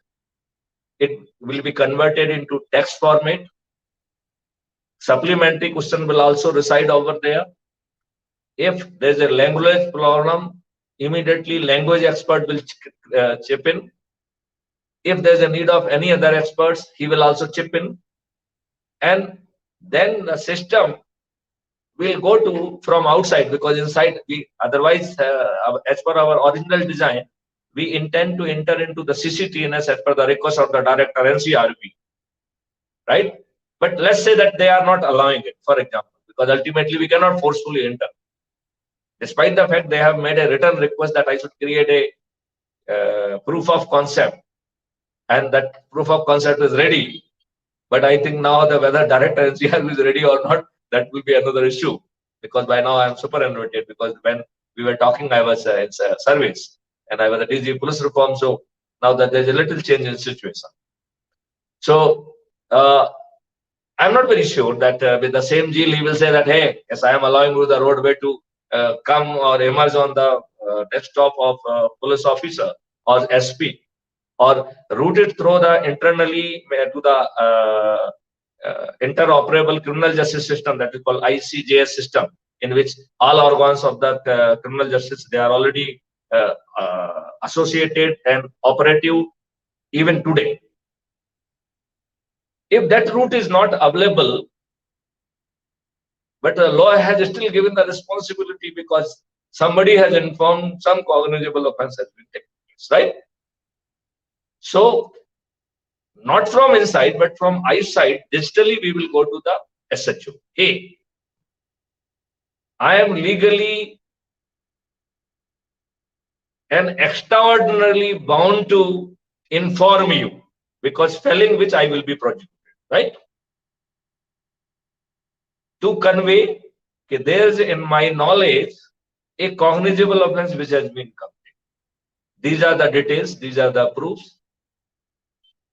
It will be converted into text format. Supplementary question will also reside over there. If there's a language problem, immediately language expert will chip in. If there's a need of any other experts, he will also chip in. And then the system will go to from outside, because inside we otherwise, as per our original design, we intend to enter into the CCTNS as per the request of the director NCRB, right? But let's say that they are not allowing it, for example, because ultimately we cannot forcefully enter. Despite the fact they have made a written request that I should create a proof of concept, and that proof of concept is ready. But I think now whether director NCRB is ready or not, that will be another issue, because by now I am superannuated, because when we were talking, I was in service and I was a DG police reform. So now that there's a little change in situation. So I'm not very sure that with the same zeal he will say that, hey, yes, I am allowing you the roadway to come or emerge on the desktop of police officer or SP, or route it through the internally to the interoperable criminal justice system that is called ICJS system, in which all organs of the criminal justice, they are already associated and operative even today. If that route is not available, but the law has still given the responsibility because somebody has informed some cognizable offense has been taken place, right? So, not from inside, but from outside, digitally we will go to the SHO. Hey, I am legally and extraordinarily bound to inform you because failing which I will be prosecuted, right? To convey that there is in my knowledge a cognizable offense which has been committed. These are the details, these are the proofs.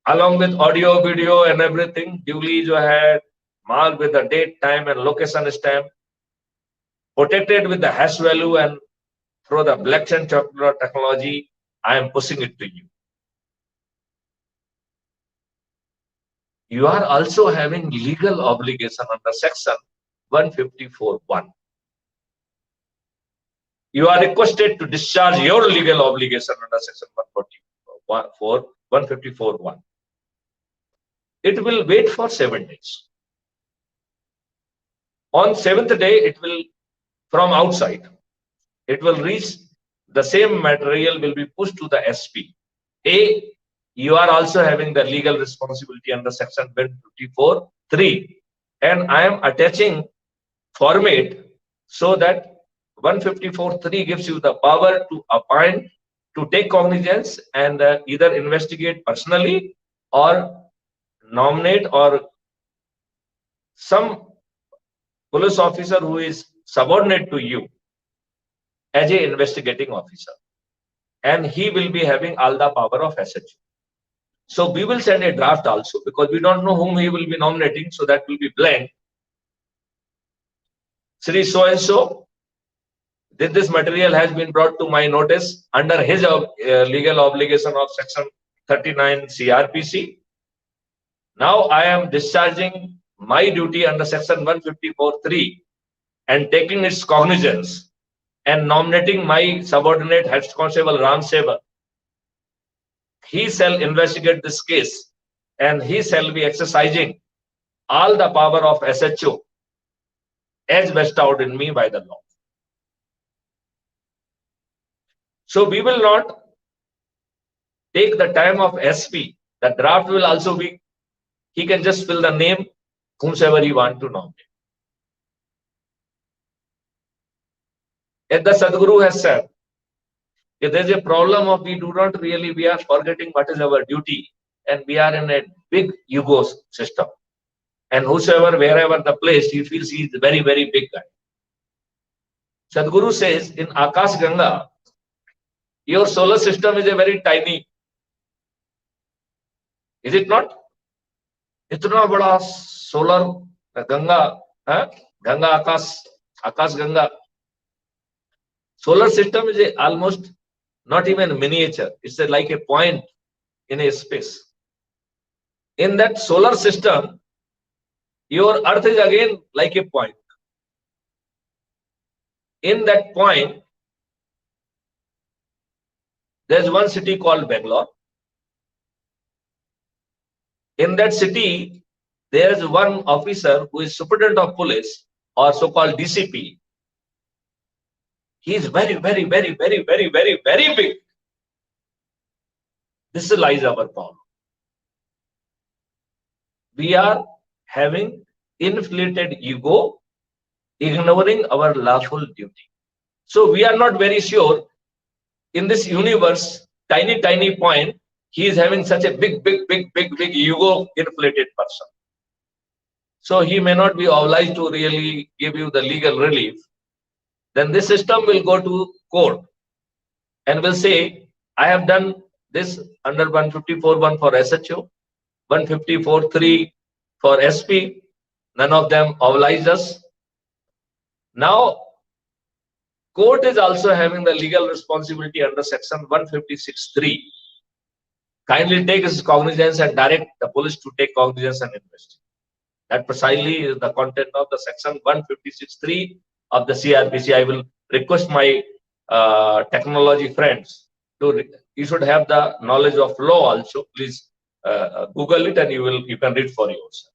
Along with audio, video, and everything, duly jo hai, marked with the date, time, and location stamp, protected with the hash value, and through the blockchain technology, I am pushing it to you. You are also having legal obligation under section 154(1). You are requested to discharge your legal obligation under section 154(1). It will wait for 7 days. On 7th day, it will, from outside, it will reach, the same material will be pushed to the SP. You are also having the legal responsibility under section 154(3). And I am attaching format so that 154(3) gives you the power to appoint, to take cognizance and either investigate personally or nominate or some police officer who is subordinate to you as a investigating officer, and he will be having all the power of SHO. So we will send a draft also because we don't know whom he will be nominating, so that will be blank. Sri so and so, this material has been brought to my notice under his legal obligation of section 39 CRPC. Now I am discharging my duty under section 154(3) and taking its cognizance and nominating my subordinate Head Constable Ram Seva. He shall investigate this case and he shall be exercising all the power of SHO as bestowed in me by the law. So we will not take the time of SP. The draft will also be, he can just fill the name whomsoever he want to nominate. As the Sadhguru has said, if there is a problem of we are forgetting what is our duty, and we are in a big ego system. And whosoever, wherever the place, he feels he is a very, very big guy. Sadhguru says in Akash Ganga, your solar system is a very tiny. Is it not? Itna bada solar Ganga, Ganga Akash Ganga. Solar system is almost not even miniature. It's like a point in a space. In that solar system, your earth is again like a point. In that point, there's one city called Bangalore. In that city, there's one officer who is Superintendent of Police or so-called DCP. He is very, very, very, very, very, very, very big. This lies our problem. We are having inflated ego, ignoring our lawful duty. So we are not very sure in this universe, tiny, tiny point, he is having such a big, big, big, big, big ego inflated person. So he may not be obliged to really give you the legal relief. Then this system will go to court and will say, I have done this under 154(1) for SHO, 154(3) for SP. None of them oblige us. Now, court is also having the legal responsibility under section 156(3). Kindly take his cognizance and direct the police to take cognizance and investigate. That precisely is the content of the section 156(3) of the CRPC. I will request my technology friends to, you should have the knowledge of law also. Please Google it and you can read for yourself.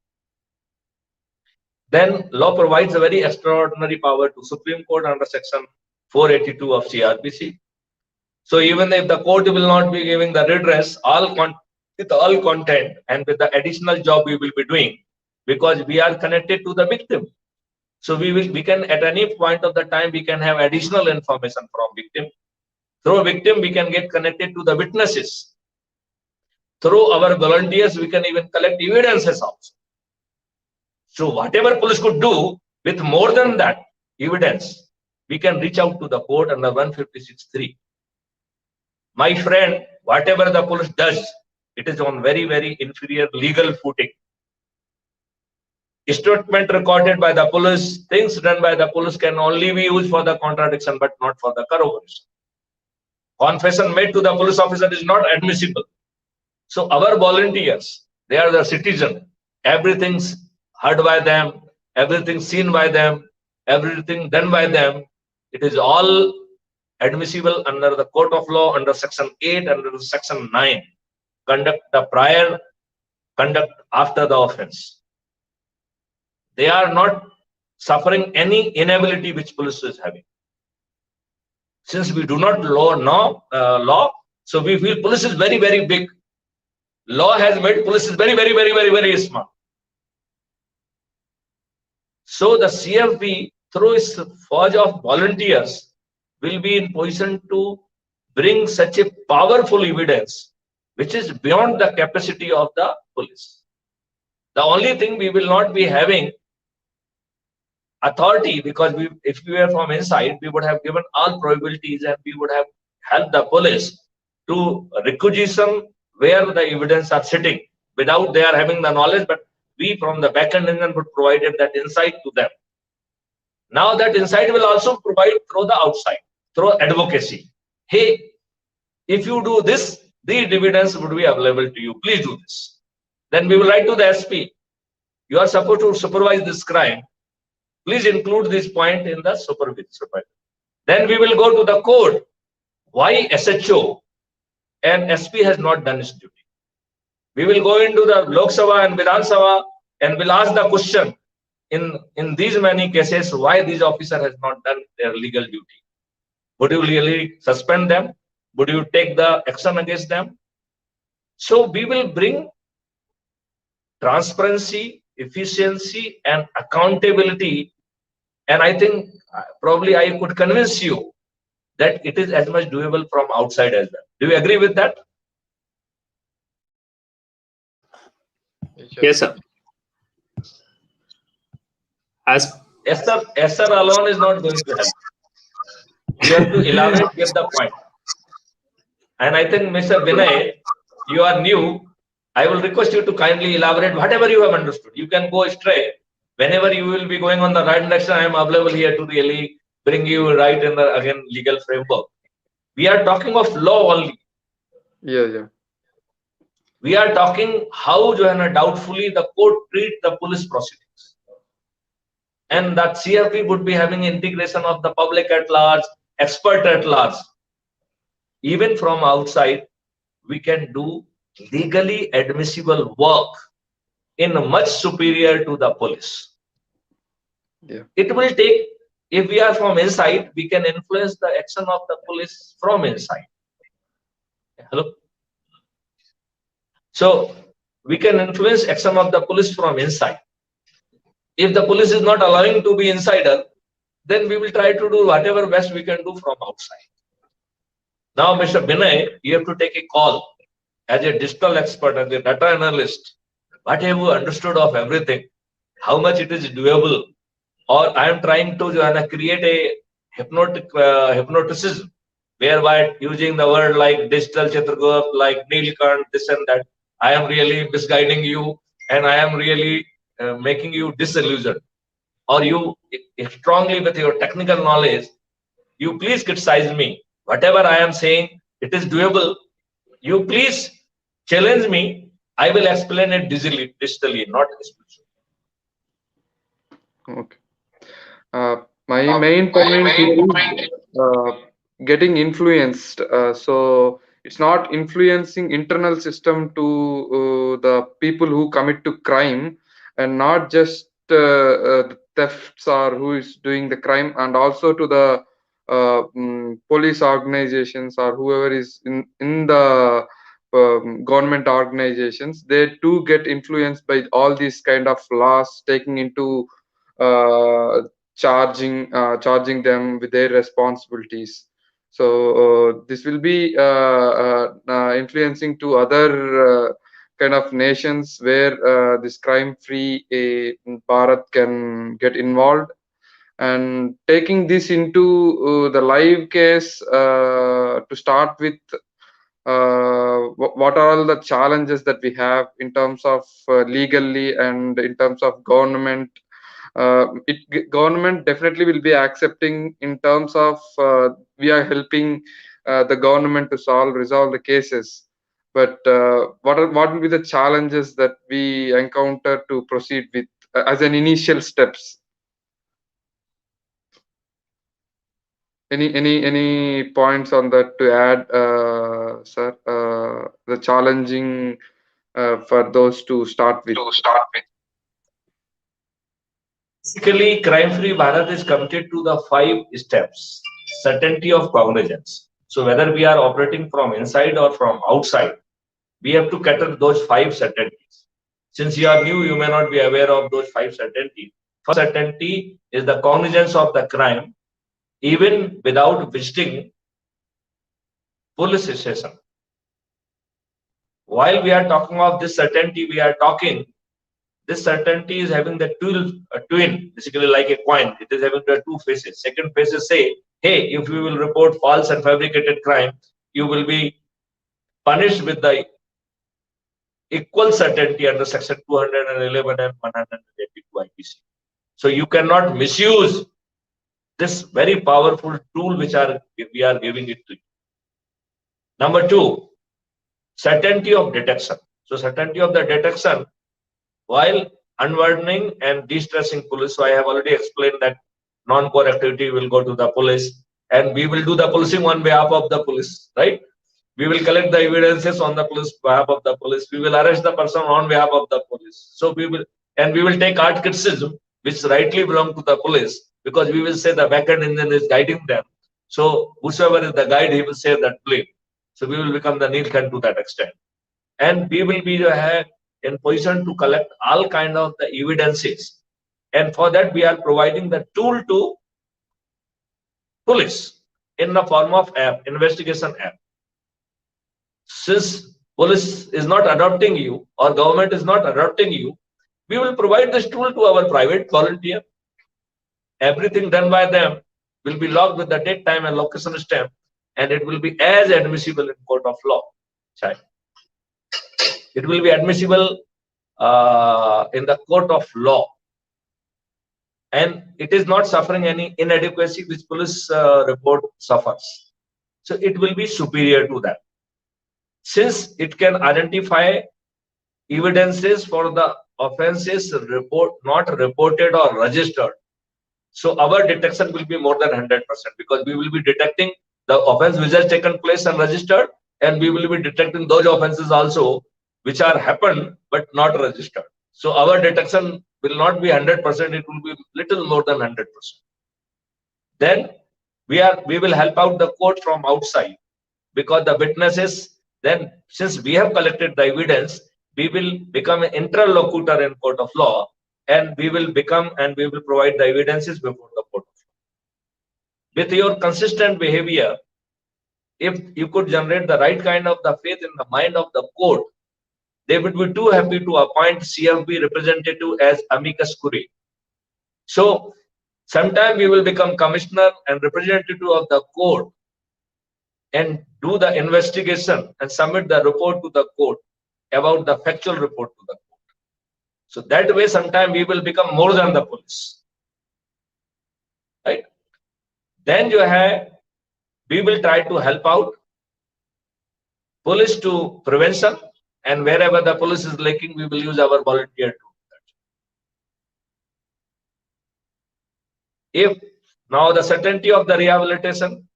Then law provides a very extraordinary power to Supreme Court under section 482 of CRPC. So even if the court will not be giving the redress, with all content and with the additional job we will be doing, because we are connected to the victim. So we can at any point of the time we can have additional information from victim. Through victim we can get connected to the witnesses. Through our volunteers we can even collect evidences also. So whatever police could do with more than that evidence, we can reach out to the court under 156(3). My friend, whatever the police does, it is on very, very inferior legal footing. Statement recorded by the police, things done by the police can only be used for the contradiction, but not for the corroboration. Confession made to the police officer is not admissible. So our volunteers, they are the citizen. Everything's heard by them, everything seen by them, everything done by them. It is all admissible under the court of law, under section 8, under section 9. Conduct the prior, conduct after the offense. They are not suffering any inability which police is having. Since we do not law, so we feel police is very, very big. Law has made police is very, very, very, very, very small. So the CFB, through its force of volunteers, will be in position to bring such a powerful evidence which is beyond the capacity of the police. The only thing we will not be having authority, because if we were from inside, we would have given all probabilities and we would have helped the police to requisition where the evidence are sitting without they are having the knowledge, but we from the back end engine would provided that insight to them. Now that insight will also provide through the outside, through advocacy. Hey, if you do this, these evidence would be available to you. Please do this. Then we will write to the SP. You are supposed to supervise this crime. Please include this point in the supervision. Then we will go to the court. Why SHO and SP has not done its duty? We will go into the Lok Sabha and Vidhan Sabha and will ask the question in these many cases why these officer has not done their legal duty. Would you really suspend them? Would you take the action against them? So we will bring transparency, efficiency, and accountability. And I think probably I could convince you that it is as much doable from outside as well. Do you agree with that? Yes, sir. Yes, sir alone is not going to help. You have to elaborate, give the point. And I think, Mr. Vinay, you are new. I will request you to kindly elaborate whatever you have understood. You can go astray. Whenever you will be going on the right direction, I am available here to really bring you right in the, again, legal framework. We are talking of law only. Yeah. We are talking how, Joanna, doubtfully the court treat the police proceedings. And that CFP would be having integration of the public at large, expert at large. Even from outside, we can do legally admissible work in much superior to the police. Yeah. It will take, if we are from inside, we can influence the action of the police from inside. Hello? So we can influence action of the police from inside. If the police is not allowing to be insider, then we will try to do whatever best we can do from outside. Now, Mr. Vinay, you have to take a call as a digital expert, as a data analyst. What have you understood of everything? How much it is doable? Or I am trying to create a hypnoticism, whereby using the word like digital Chitragupt, like Neelkant, this and that. I am really misguiding you, and I am really making you disillusioned. Or you strongly with your technical knowledge, you please criticize me. Whatever I am saying, it is doable. You please challenge me. I will explain it digitally, not explicitly. Okay. My main point here is getting influenced. So it's not influencing internal system to the people who commit to crime, and not just the thefts or who is doing the crime, and also to the police organizations or whoever is in the government organizations. They too get influenced by all these kind of laws, taking into charging them with their responsibilities. So this will be influencing to other kind of nations where this crime-free Bharat can get involved. And taking this into the live case, to start with, what are all the challenges that we have in terms of legally and in terms of government. Government definitely will be accepting in terms of we are helping the government to resolve the cases. But what will be the challenges that we encounter to proceed with as an initial steps? Any points on that to add, sir? The challenging for those to start with. Basically, crime-free Bharat is committed to the 5 steps. Certainty of cognizance. So whether we are operating from inside or from outside, we have to cater those 5 certainties. Since you are new, you may not be aware of those 5 certainties. First certainty is the cognizance of the crime, even without visiting police station. While we are talking of this certainty, we are talking, this certainty is having the twin, basically like a coin. It is having the 2 faces. Second face is say, hey, if you will report false and fabricated crime, you will be punished with the equal certainty under section 211 and 182 IPC. So you cannot misuse this very powerful tool which we are giving it to you. Number 2, certainty of detection. So certainty of the detection, while unburdening and de-stressing police. So I have already explained that non-core activity will go to the police, and we will do the policing on behalf of the police, right? We will collect the evidences on the police behalf of the police. We will arrest the person on behalf of the police. So we will take hard criticism, which rightly belong to the police, because we will say the backend engine is guiding them. So whosoever is the guide, he will say that blame. So we will become the Nilkant to that extent, and we will be in position to collect all kind of the evidences. And for that, we are providing the tool to police in the form of app, investigation app. Since police is not adopting you or government is not adopting you, we will provide this tool to our private volunteer. Everything done by them will be logged with the date, time and location stamp, and it will be as admissible in court of law. It will be admissible in the court of law, and it is not suffering any inadequacy which police report suffers. So it will be superior to that, since it can identify evidences for the offenses not reported or registered. So our detection will be more than 100%, because we will be detecting the offense which has taken place and registered, and we will be detecting those offenses also which are happened but not registered. So our detection will not be 100%, it will be little more than 100%. Then we will help out the court from outside, because the witnesses, then since we have collected the evidence, we will become an interlocutor in court of law, and we will provide the evidences before the court of law. With your consistent behavior, if you could generate the right kind of the faith in the mind of the court, they would be too happy to appoint CFB representative as amicus curiae. So sometime we will become commissioner and representative of the court and do the investigation and submit the report to the court about the factual report to the court. So that way sometime we will become more than the police, right? Then we will try to help out police to prevention, and wherever the police is lacking, we will use our volunteer to do that. If now the certainty of the rehabilitation,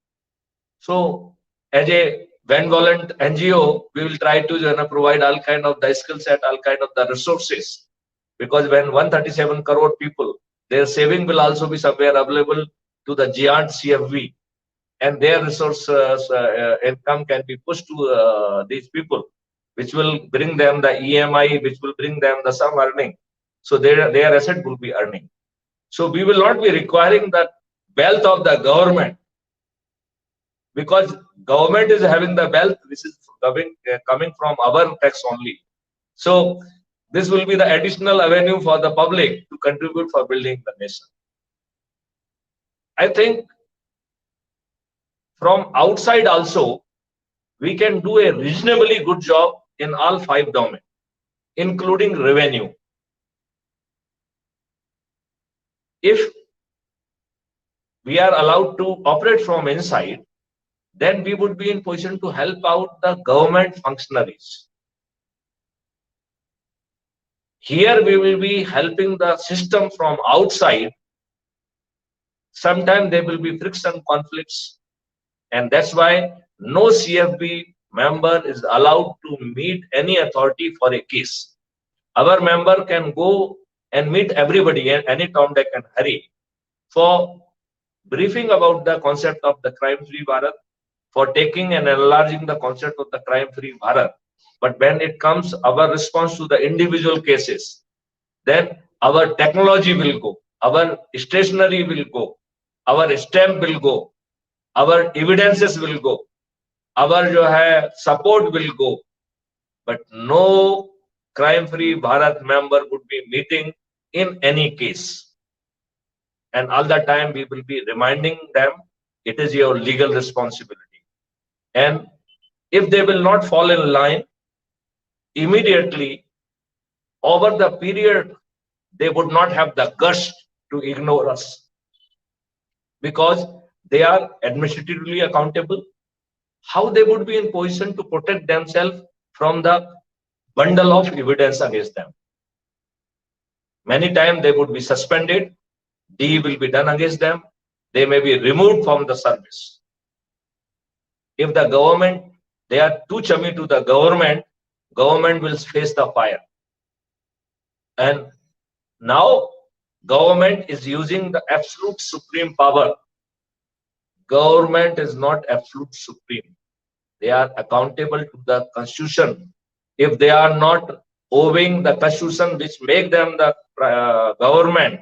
so as a benevolent NGO, we will try to provide all kind of the skill set, all kind of the resources. Because when 137 crore people, their saving will also be somewhere available to the giant CFV, and their resources income can be pushed to these people, which will bring them the EMI, which will bring them the some earning. So their asset will be earning. So we will not be requiring the wealth of the government, because government is having the wealth which is coming from our tax only. So this will be the additional avenue for the public to contribute for building the nation. I think from outside also, we can do a reasonably good job in all 5 domains, including revenue. If we are allowed to operate from inside, then we would be in position to help out the government functionaries. Here we will be helping the system from outside. Sometimes there will be friction conflicts, and that's why no CFB member is allowed to meet any authority for a case. Our member can go and meet everybody any Tom, Dick and Harry for briefing about the concept of the crime-free Bharat, for taking and enlarging the concept of the crime-free Bharat. But when it comes our response to the individual cases, then our technology will go, our stationery will go, our stamp will go, our evidences will go, our support will go, but no crime-free Bharat member would be meeting in any case. And all the time we will be reminding them it is your legal responsibility. And if they will not fall in line, immediately over the period, they would not have the guts to ignore us, because they are administratively accountable. How they would be in position to protect themselves from the bundle of evidence against them? Many times they would be suspended, D will be done against them, they may be removed from the service. If the government, they are too chummy to the government will face the fire. And now government is using the absolute supreme power. Government is not absolute supreme. They are accountable to the constitution. If they are not owing the constitution which make them the government,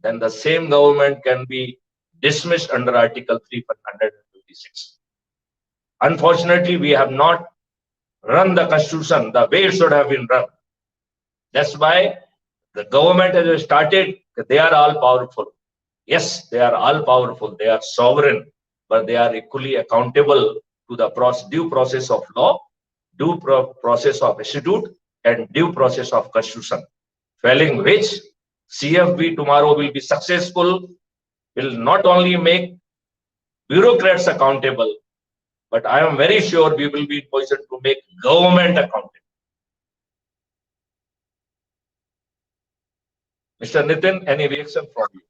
then the same government can be dismissed under Article 356. Unfortunately, we have not run the constitution the way it should have been run. That's why the government has started, they are all powerful. Yes, they are all powerful, they are sovereign, but they are equally accountable to the due process of law, due process of statute, and due process of constitution. Failing which, CFB tomorrow will be successful, will not only make bureaucrats accountable, but I am very sure we will be in position to make government accountable. Mr. Nitin, any reaction from you?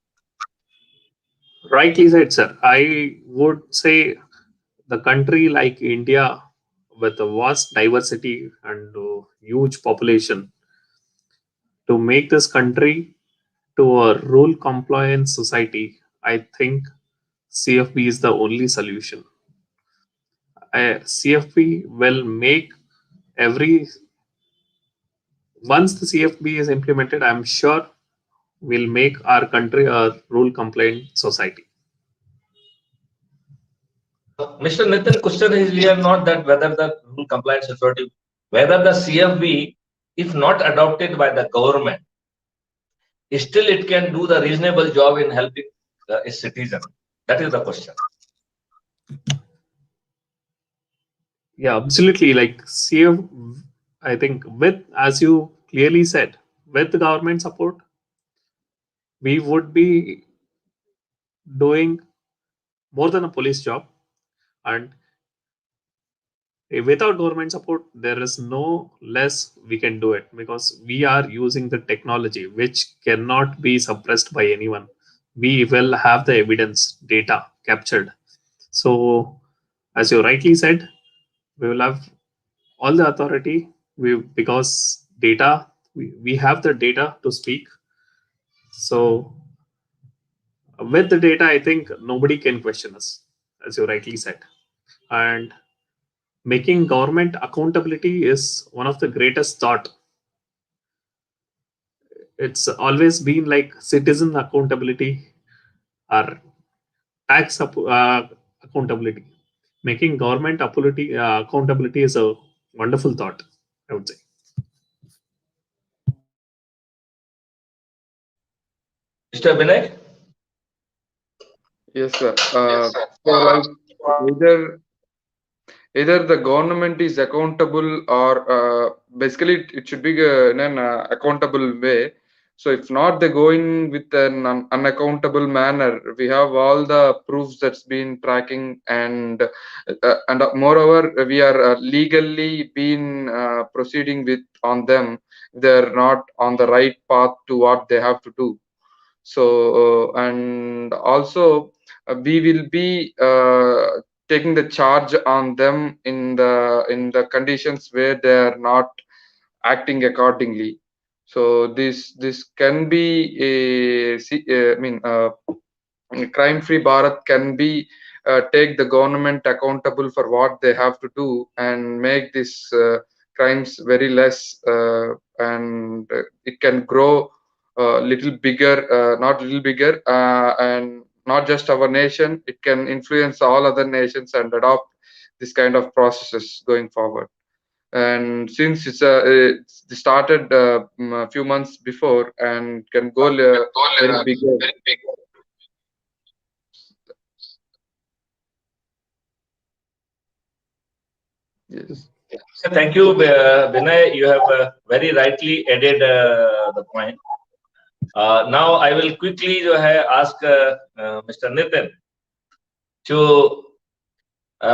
Rightly said, sir. I would say the country like India, with a vast diversity and huge population, to make this country to a rule compliant society, I think CFB is the only solution. CFB will make once the CFB is implemented, I'm sure will make our country a rule compliant society. Mr. Nitin, question is here not that whether the rule compliance authority, whether the CFB, if not adopted by the government, still it can do the reasonable job in helping a citizen. That is the question. Yeah, absolutely. Like I think with, as you clearly said, with the government support, we would be doing more than a police job. And without government support, there is no less we can do it, because we are using the technology which cannot be suppressed by anyone. We will have the evidence data captured. So As you rightly said, we will have all the authority because data, we have the data to speak. So with the data, I think nobody can question us, as you rightly said. And making government accountability is one of the greatest thought. It's always been like citizen accountability or accountability. Making government accountability is a wonderful thought, I would say. Mr. Vinay? Yes, sir. So like either the government is accountable or basically it should be in an accountable way. So if not, they're going with an unaccountable manner. We have all the proofs that's been tracking, and moreover, we are legally been proceeding with on them. They're not on the right path to what they have to do. So and also we will be taking the charge on them in the conditions where they are not acting accordingly. So this can be I mean crime free Bharat can be take the government accountable for what they have to do and make these crimes very less, and it can grow little bigger, not little bigger, and not just our nation, it can influence all other nations and adopt this kind of processes going forward. And since it's started a few months before and can go very bigger. Yes. Thank you, Vinay. You have very rightly added the point. Now, I will quickly ask Mr. Nitin to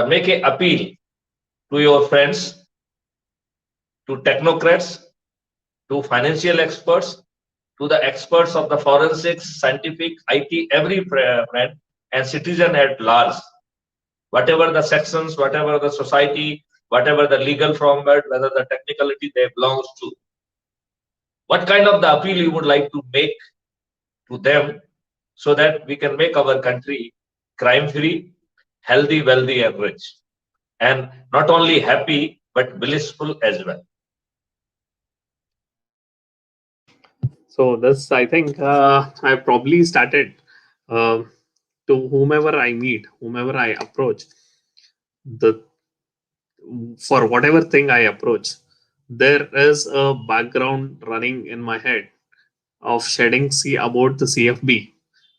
make an appeal to your friends, to technocrats, to financial experts, to the experts of the forensics, scientific, IT, every friend and citizen at large. Whatever the sections, whatever the society, whatever the legal format, whether the technicality they belongs to, what kind of the appeal you would like to make to them so that we can make our country crime free, healthy, wealthy, and rich, and not only happy but blissful as well. So this, I think, I probably started uh, to whomever I meet, whomever I approach, the for whatever thing I approach, there is a background running in my head of shedding see about the CFB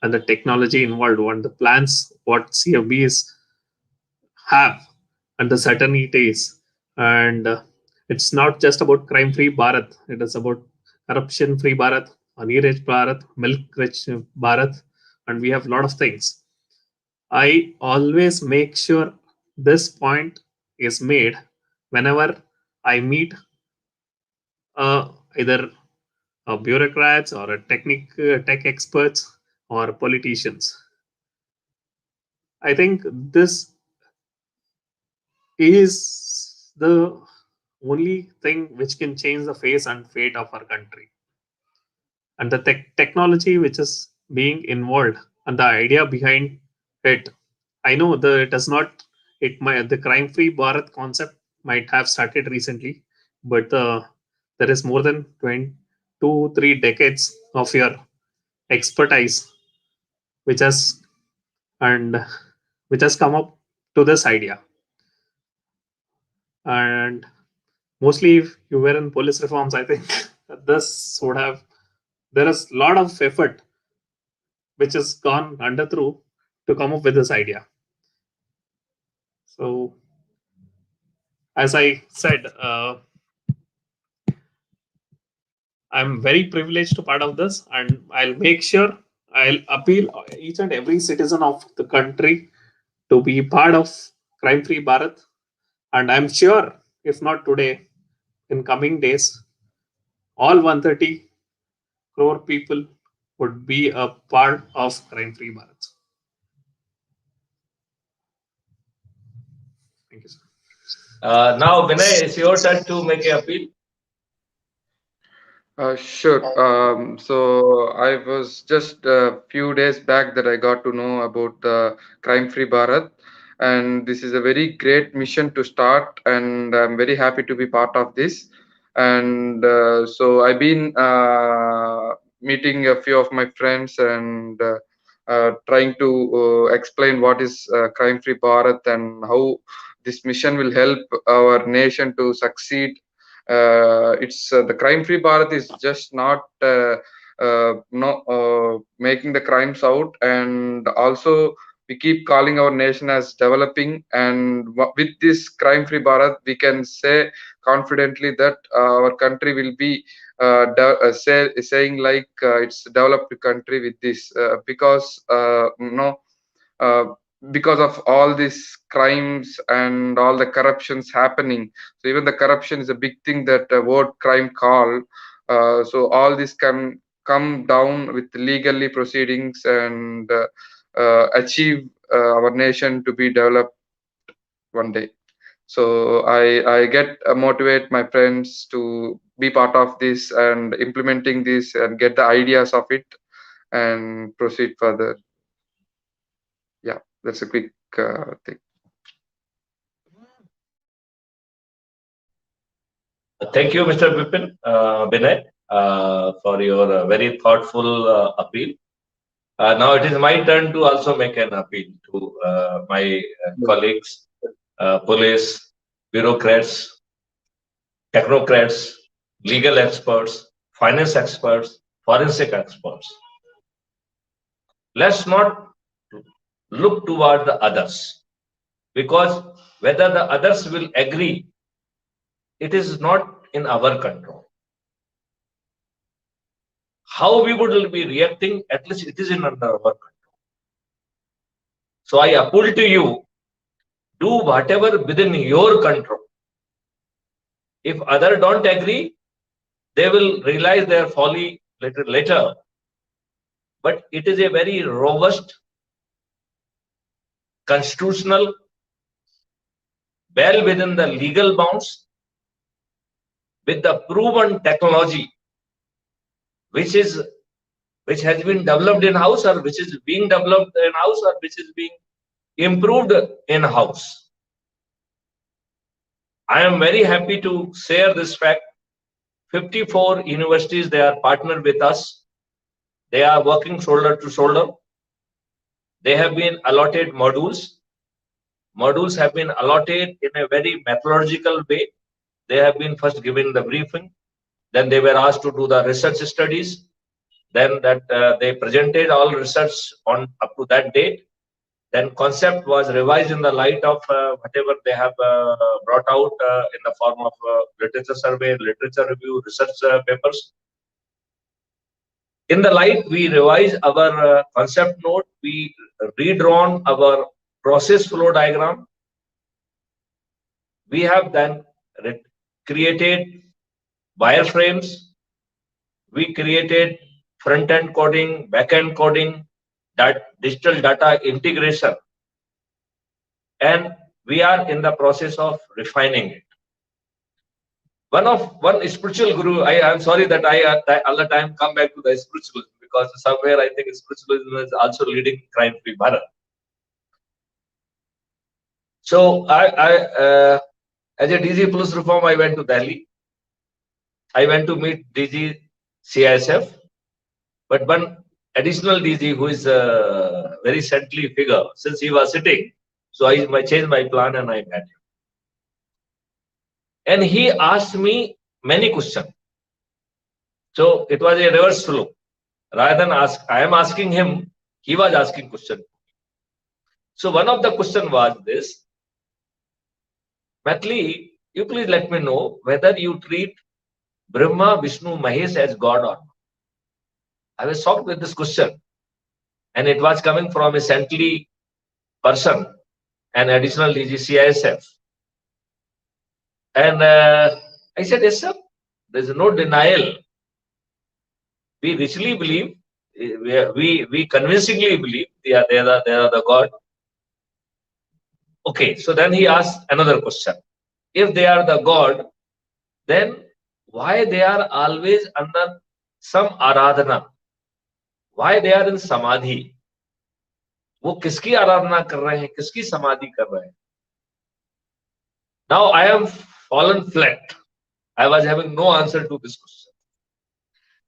and the technology involved, and the plans what CFBs have and the certainties. And it's not just about crime free Bharat, it is about corruption free Bharat, honey rich Bharat, milk rich Bharat, and we have a lot of things. I always make sure this point is made whenever I meet either bureaucrats or tech experts or politicians. I think this is the only thing which can change the face and fate of our country. And the technology which is being involved and the idea behind it, I know that it does not, it might, the crime free Bharat concept might have started recently, but there is more than 2 3 decades of your expertise which has and which has come up to this idea. And mostly if you were in police reforms, I think this would have, there is a lot of effort which has gone under through to come up with this idea. So as I said, I'm very privileged to part of this, and I'll make sure I'll appeal each and every citizen of the country to be part of crime free Bharat. And I'm sure if not today, in coming days, all 130 crore people would be a part of crime free Bharat. Thank you, sir. Now, Vinay, it's your turn to make an appeal. Sure. So I was just a few days back that I got to know about the Crime Free Bharat, and this is a very great mission to start, and I'm very happy to be part of this. And so I've been meeting a few of my friends and trying to explain what is Crime Free Bharat and how this mission will help our nation to succeed. It's the crime free Bharat is just not making the crimes out, and also we keep calling our nation as developing, and with this crime free Bharat we can say confidently that our country will be saying like it's a developed country with this because uh, because of all these crimes and all the corruptions happening. So even the corruption is a big thing that word crime call. So all this can come down with legally proceedings and achieve our nation to be developed one day. So I get motivate my friends to be part of this and implementing this and get the ideas of it and proceed further. Yeah, that's a quick thing. Thank you, Mr. Vinay, for your very thoughtful appeal. Now it is my turn to also make an appeal to my colleagues, police, bureaucrats, technocrats, legal experts, finance experts, forensic experts. Let's not look toward the others, because whether the others will agree, it is not in our control. How we would be reacting, at least it is in under our control. So I appeal to you, do whatever within your control. If others don't agree, they will realize their folly later. But it is a very robust, constitutional, well within the legal bounds, with the proven technology, which has been developed in house, or which is being developed in house, or which is being improved in house. I am very happy to share this fact. 54 universities, they are partnered with us. They are working shoulder to shoulder. They have been allotted modules. Modules have been allotted in a very methodological way. They have been first given the briefing. Then they were asked to do the research studies. Then that they presented all research on up to that date. Then concept was revised in the light of whatever they have brought out in the form of literature survey, literature review, research papers. In the light, we revise our concept note, we redrawn our process flow diagram. We have then created wireframes. We created front-end coding, back-end coding, digital data integration, and we are in the process of refining it. One spiritual guru, I am sorry that I all the time come back to the spiritualism, because somewhere I think spiritualism is also leading crime free Bharat. So I as a DG Police Reform, I went to Delhi. I went to meet DG CISF, but one additional DG who is a very saintly figure, since he was sitting, so I changed my plan and I met him. And he asked me many questions. So it was a reverse flow. Rather than I am asking him, he was asking questions. So one of the question was this: Maithili, you please let me know whether you treat Brahma, Vishnu, Mahesh as God or not. I was shocked with this question. And it was coming from a saintly person, an additional DG CISF. And I said, yes, sir, there is no denial. We richly believe, we convincingly believe they are the God. Okay, so then he asked another question. If they are the God, then why they are always under some aradhana? Why they are in samadhi? वो किसकी आराधना कर रहे हैं, किसकी समाधि कर रहे हैं? Now I am fallen flat. I was having no answer to this question.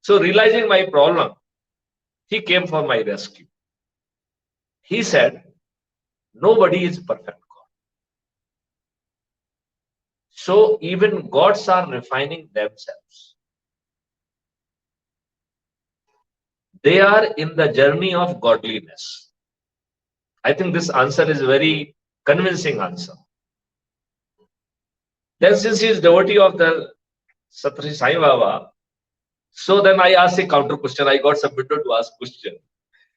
So realizing my problem, he came for my rescue. He said, nobody is perfect God. So even gods are refining themselves. They are in the journey of godliness. I think this answer is a very convincing answer. Then since he is devotee of the Satrishi Sai Baba, so then I asked a counter question. I got submitted to ask question.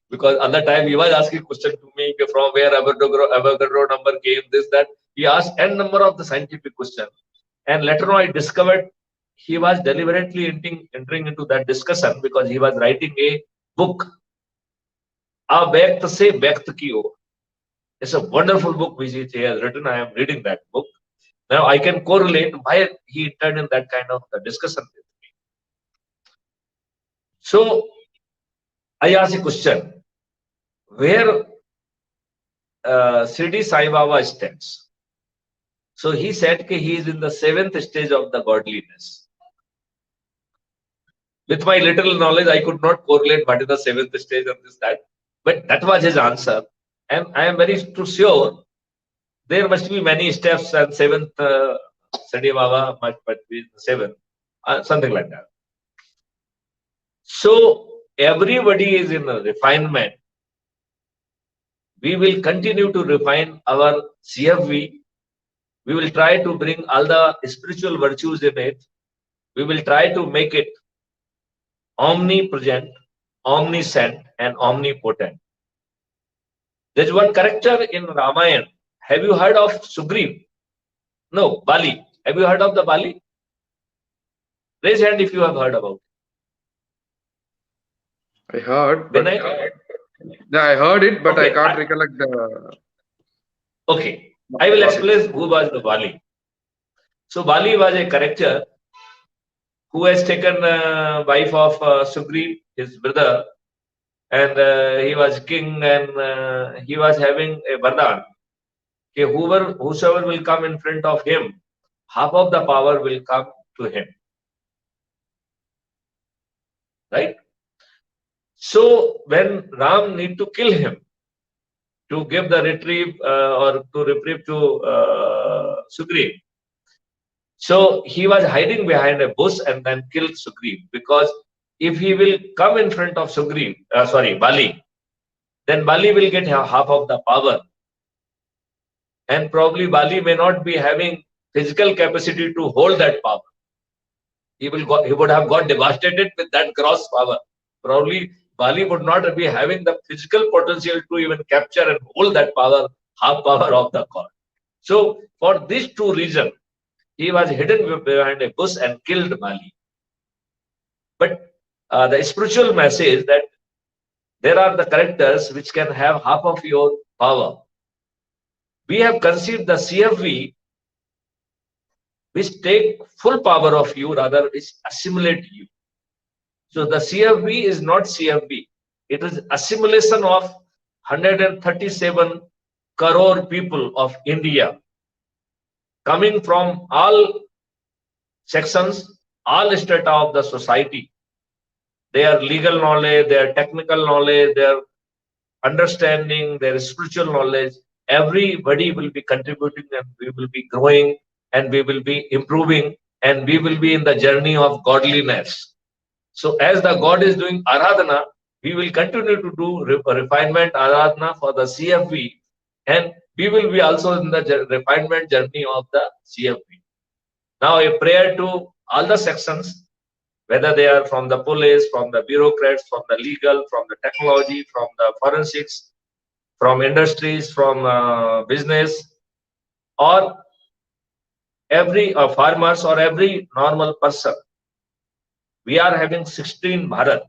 Because at the time he was asking question to me from where Avogadro number came, this, that. He asked n number of the scientific question. And later on I discovered he was deliberately entering into that discussion because he was writing a book. Avyakt se vyakt ki or. It's a wonderful book which he has written. I am reading that book. Now I can correlate why he entered in that kind of discussion with me. So I asked a question. Where Shirdi Sai Baba stands. So he said that he is in the 7th stage of the godliness. With my little knowledge, I could not correlate what is the 7th stage of this, that. But that was his answer. And I am very sure there must be many steps, and 7th Shirdi Baba must be 7th, something like that. So everybody is in a refinement. We will continue to refine our CFV. We will try to bring all the spiritual virtues in it. We will try to make it omnipresent, omniscient, and omnipotent. There's one character in Ramayana. Have you heard of Sugriv? No, Bali. Have you heard of the Bali? Raise hand if you have heard about I heard, it. but yeah, I heard it, but Okay, I can't recollect the. Okay, I will explain who was the Bali. So Bali was a character who has taken wife of Sugriv, his brother, and he was king, and he was having a vardhan. Okay, whosoever will come in front of him, half of the power will come to him. Right? So when Ram need to kill him to give the reprieve or to reprieve to Sugriv, so he was hiding behind a bush and then killed Sugriv, because if he will come in front of Bali, then Bali will get half of the power. And probably Bali may not be having physical capacity to hold that power. He would have got devastated with that gross power. Probably Bali would not be having the physical potential to even capture and hold that power, half power of the god. So for these two reasons, he was hidden behind a bush and killed Bali. But the spiritual message is that there are the characters which can have half of your power. We have conceived the CFV which take full power of you, rather is assimilate you. So the CFV is not CFV. It is assimilation of 137 crore people of India, coming from all sections, all strata of the society. Their legal knowledge, their technical knowledge, their understanding, their spiritual knowledge, everybody will be contributing, and we will be growing, and we will be improving, and we will be in the journey of godliness. So as the God is doing Aradhana, we will continue to do refinement Aradhana for the CFV, and we will be also in the refinement journey of the CFV. Now a prayer to all the sections, whether they are from the police, from the bureaucrats, from the legal, from the technology, from the forensics, from industries, from business, or every farmers or every normal person. We are having 16 Bharat.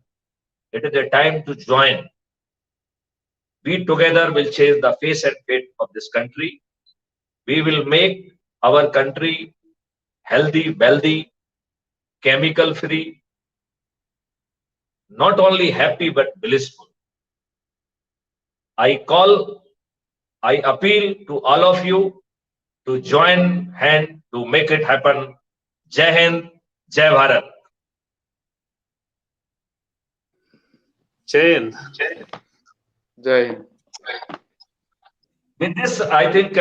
It is a time to join. We together will change the face and fate of this country. we will make our country healthy, wealthy, chemical free, not only happy but blissful. I appeal to all of you to join hand to make it happen. Jai Hind, Jai Bharat. Jai Hind. Jai Hind. With this, I think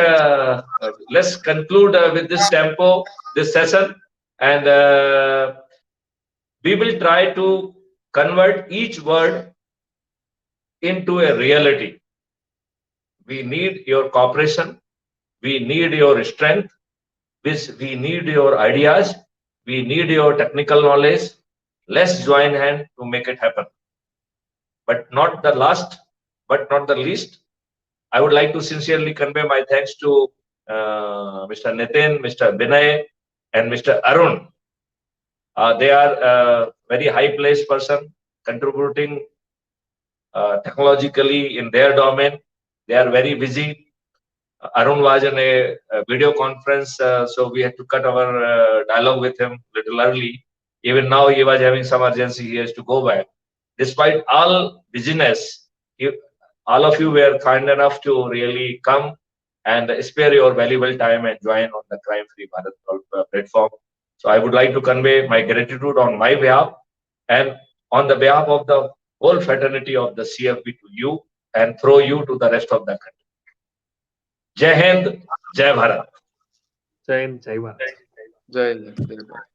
let's conclude with this tempo, this session, and we will try to convert each word into a reality. We need your cooperation. We need your strength. We need your ideas. We need your technical knowledge. Let's join hand to make it happen. But not the last, but not the least, I would like to sincerely convey my thanks to Mr. Nitin, Mr. Binay, and Mr. Arun. They are very high-placed person contributing technologically in their domain. They are very busy. Arun was in a video conference, so we had to cut our dialogue with him little early. Even now, he was having some urgency. He has to go back. Despite all busyness, all of you were kind enough to really come and spare your valuable time and join on the Crime Free Bharat platform. So I would like to convey my gratitude on my behalf and on the behalf of the whole fraternity of the CFB to you and throw you to the rest of the country. Jai Hind, Jai Bharat. Jai Hind, Jai Bharat. Jai Hind, Jai Bharat.